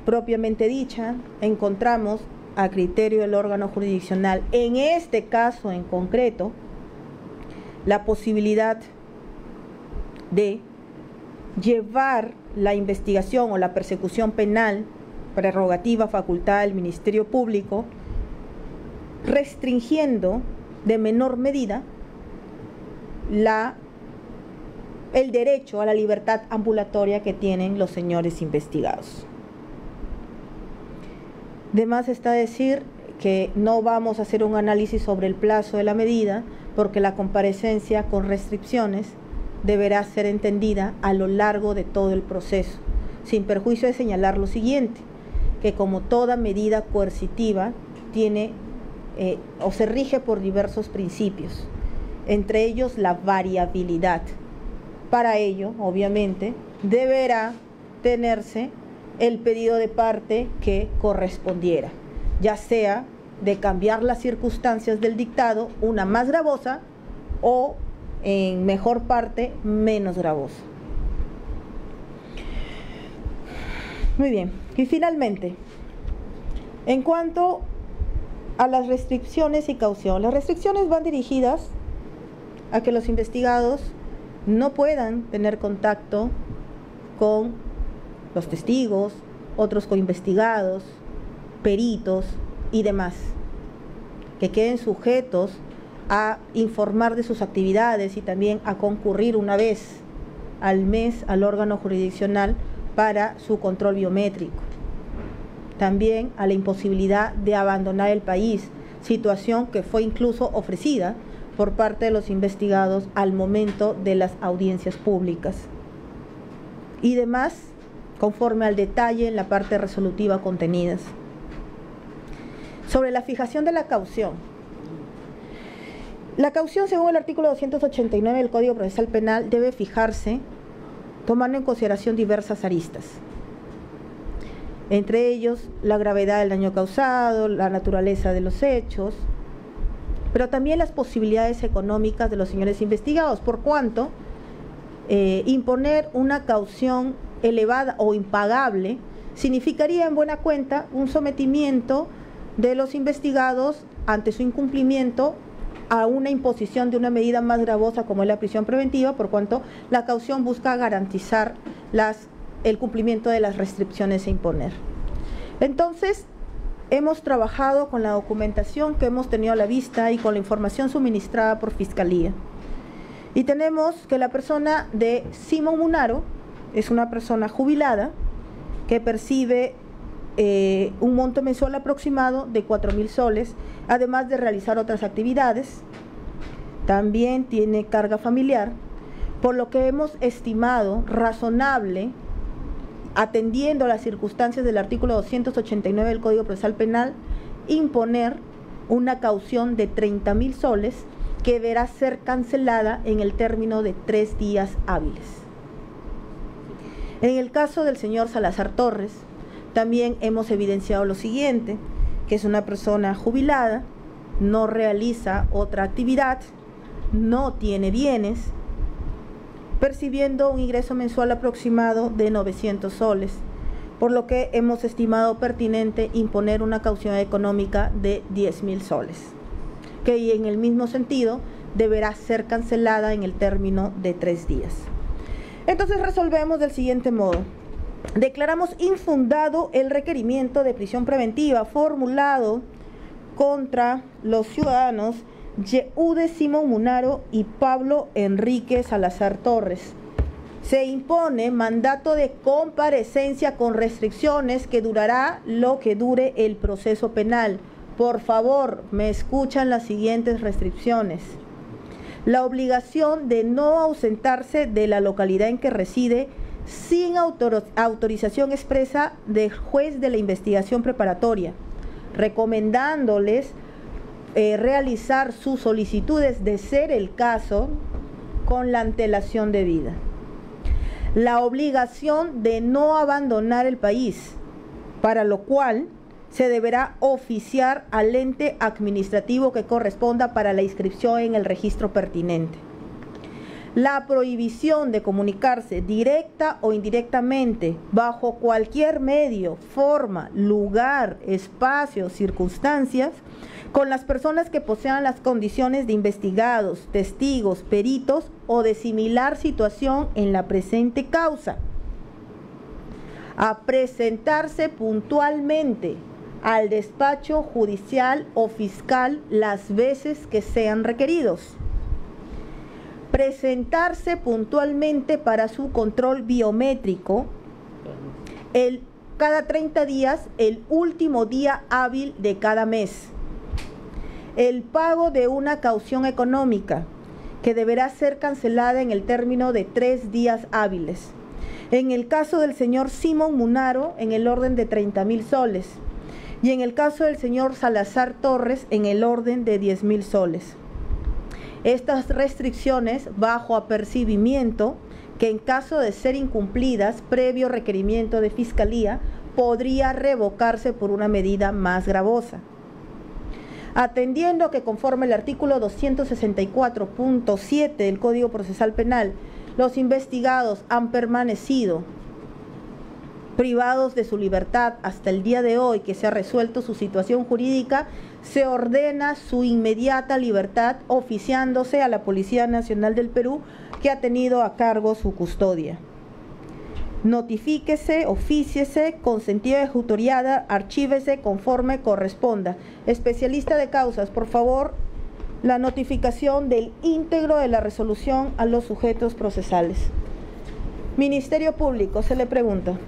propiamente dicha, encontramos a criterio del órgano jurisdiccional, en este caso en concreto, la posibilidad de llevar la investigación o la persecución penal, prerrogativa facultad del Ministerio Público, restringiendo de menor medida el derecho a la libertad ambulatoria que tienen los señores investigados. De más está decir que no vamos a hacer un análisis sobre el plazo de la medida, porque la comparecencia con restricciones deberá ser entendida a lo largo de todo el proceso, sin perjuicio de señalar lo siguiente, que como toda medida coercitiva tiene o se rige por diversos principios, entre ellos la variabilidad. Para ello, obviamente, deberá tenerse el pedido de parte que correspondiera, ya sea de cambiar las circunstancias del dictado, una más gravosa o, en mejor parte, menos gravosa. Muy bien, y finalmente, en cuanto a las restricciones y caución, las restricciones van dirigidas a que los investigados no puedan tener contacto con los testigos, otros coinvestigados, peritos y demás, que queden sujetos a informar de sus actividades y también a concurrir una vez al mes al órgano jurisdiccional para su control biométrico. También a la imposibilidad de abandonar el país, situación que fue incluso ofrecida por parte de los investigados al momento de las audiencias públicas. Y demás, conforme al detalle en la parte resolutiva contenidas. Sobre la fijación de la caución. La caución, según el artículo 289 del Código Procesal Penal, debe fijarse tomando en consideración diversas aristas. Entre ellos, la gravedad del daño causado, la naturaleza de los hechos, pero también las posibilidades económicas de los señores investigados, por cuanto imponer una caución elevada o impagable significaría en buena cuenta un sometimiento de los investigados ante su incumplimiento a una imposición de una medida más gravosa como es la prisión preventiva, por cuanto la caución busca garantizar el cumplimiento de las restricciones a imponer. Entonces, hemos trabajado con la documentación que hemos tenido a la vista y con la información suministrada por Fiscalía. Y tenemos que la persona de Simón Munaro es una persona jubilada que percibe un monto mensual aproximado de 4.000 soles, además de realizar otras actividades. También tiene carga familiar, por lo que hemos estimado razonable, atendiendo a las circunstancias del artículo 289 del Código Procesal Penal, imponer una caución de 30.000 soles que deberá ser cancelada en el término de 3 días hábiles. En el caso del señor Salazar Torres, también hemos evidenciado lo siguiente, que es una persona jubilada, no realiza otra actividad, no tiene bienes, percibiendo un ingreso mensual aproximado de 900 soles, por lo que hemos estimado pertinente imponer una caución económica de 10.000 soles, que en el mismo sentido deberá ser cancelada en el término de 3 días. Entonces resolvemos del siguiente modo. Declaramos infundado el requerimiento de prisión preventiva formulado contra los ciudadanos Yehude Simón Munaro y Pablo Enrique Salazar Torres. Se impone mandato de comparecencia con restricciones que durará lo que dure el proceso penal. Por favor, me escuchan las siguientes restricciones. La obligación de no ausentarse de la localidad en que reside sin autorización expresa del juez de la investigación preparatoria, recomendándoles realizar sus solicitudes, de ser el caso, con la antelación debida. La obligación de no abandonar el país, para lo cual se deberá oficiar al ente administrativo que corresponda para la inscripción en el registro pertinente. La prohibición de comunicarse directa o indirectamente, bajo cualquier medio, forma, lugar, espacio, circunstancias, con las personas que posean las condiciones de investigados, testigos, peritos o de similar situación en la presente causa. A presentarse puntualmente al despacho judicial o fiscal las veces que sean requeridos. Presentarse puntualmente para su control biométrico cada 30 días, el último día hábil de cada mes. El pago de una caución económica que deberá ser cancelada en el término de 3 días hábiles. En el caso del señor Simón Munaro, en el orden de 30.000 soles. Y en el caso del señor Salazar Torres, en el orden de 10.000 soles. Estas restricciones, bajo apercibimiento, que en caso de ser incumplidas, previo requerimiento de Fiscalía, podría revocarse por una medida más gravosa. Atendiendo que conforme el artículo 264.7 del Código Procesal Penal, los investigados han permanecido privados de su libertad hasta el día de hoy que se ha resuelto su situación jurídica, se ordena su inmediata libertad oficiándose a la Policía Nacional del Perú, que ha tenido a cargo su custodia. Notifíquese, ofíciese, con sentido de ejecutoriada, archívese conforme corresponda. Especialista de causas, por favor, la notificación del íntegro de la resolución a los sujetos procesales. Ministerio Público, se le pregunta.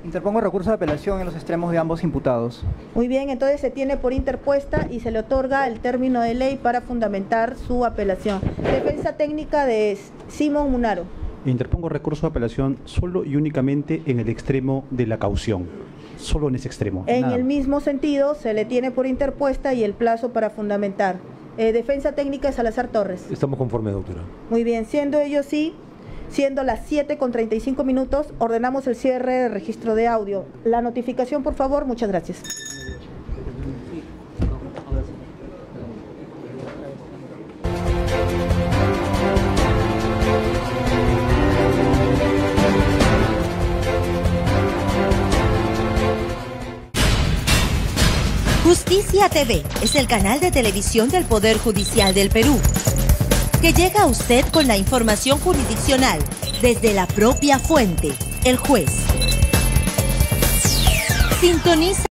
Interpongo recurso de apelación en los extremos de ambos imputados. Muy bien, entonces se tiene por interpuesta y se le otorga el término de ley para fundamentar su apelación. Defensa técnica de Simón Munaro. Interpongo recurso de apelación solo y únicamente en el extremo de la caución. Solo en ese extremo. En nada el más. mismo sentido, se le tiene por interpuesta y el plazo para fundamentar. Defensa técnica de Salazar Torres. Estamos conformes, doctora. Muy bien, siendo ello sí, siendo las 7:35, ordenamos el cierre del registro de audio. La notificación, por favor, muchas gracias. Justicia TV es el canal de televisión del Poder Judicial del Perú, que llega a usted con la información jurisdiccional desde la propia fuente, el juez. Sintoniza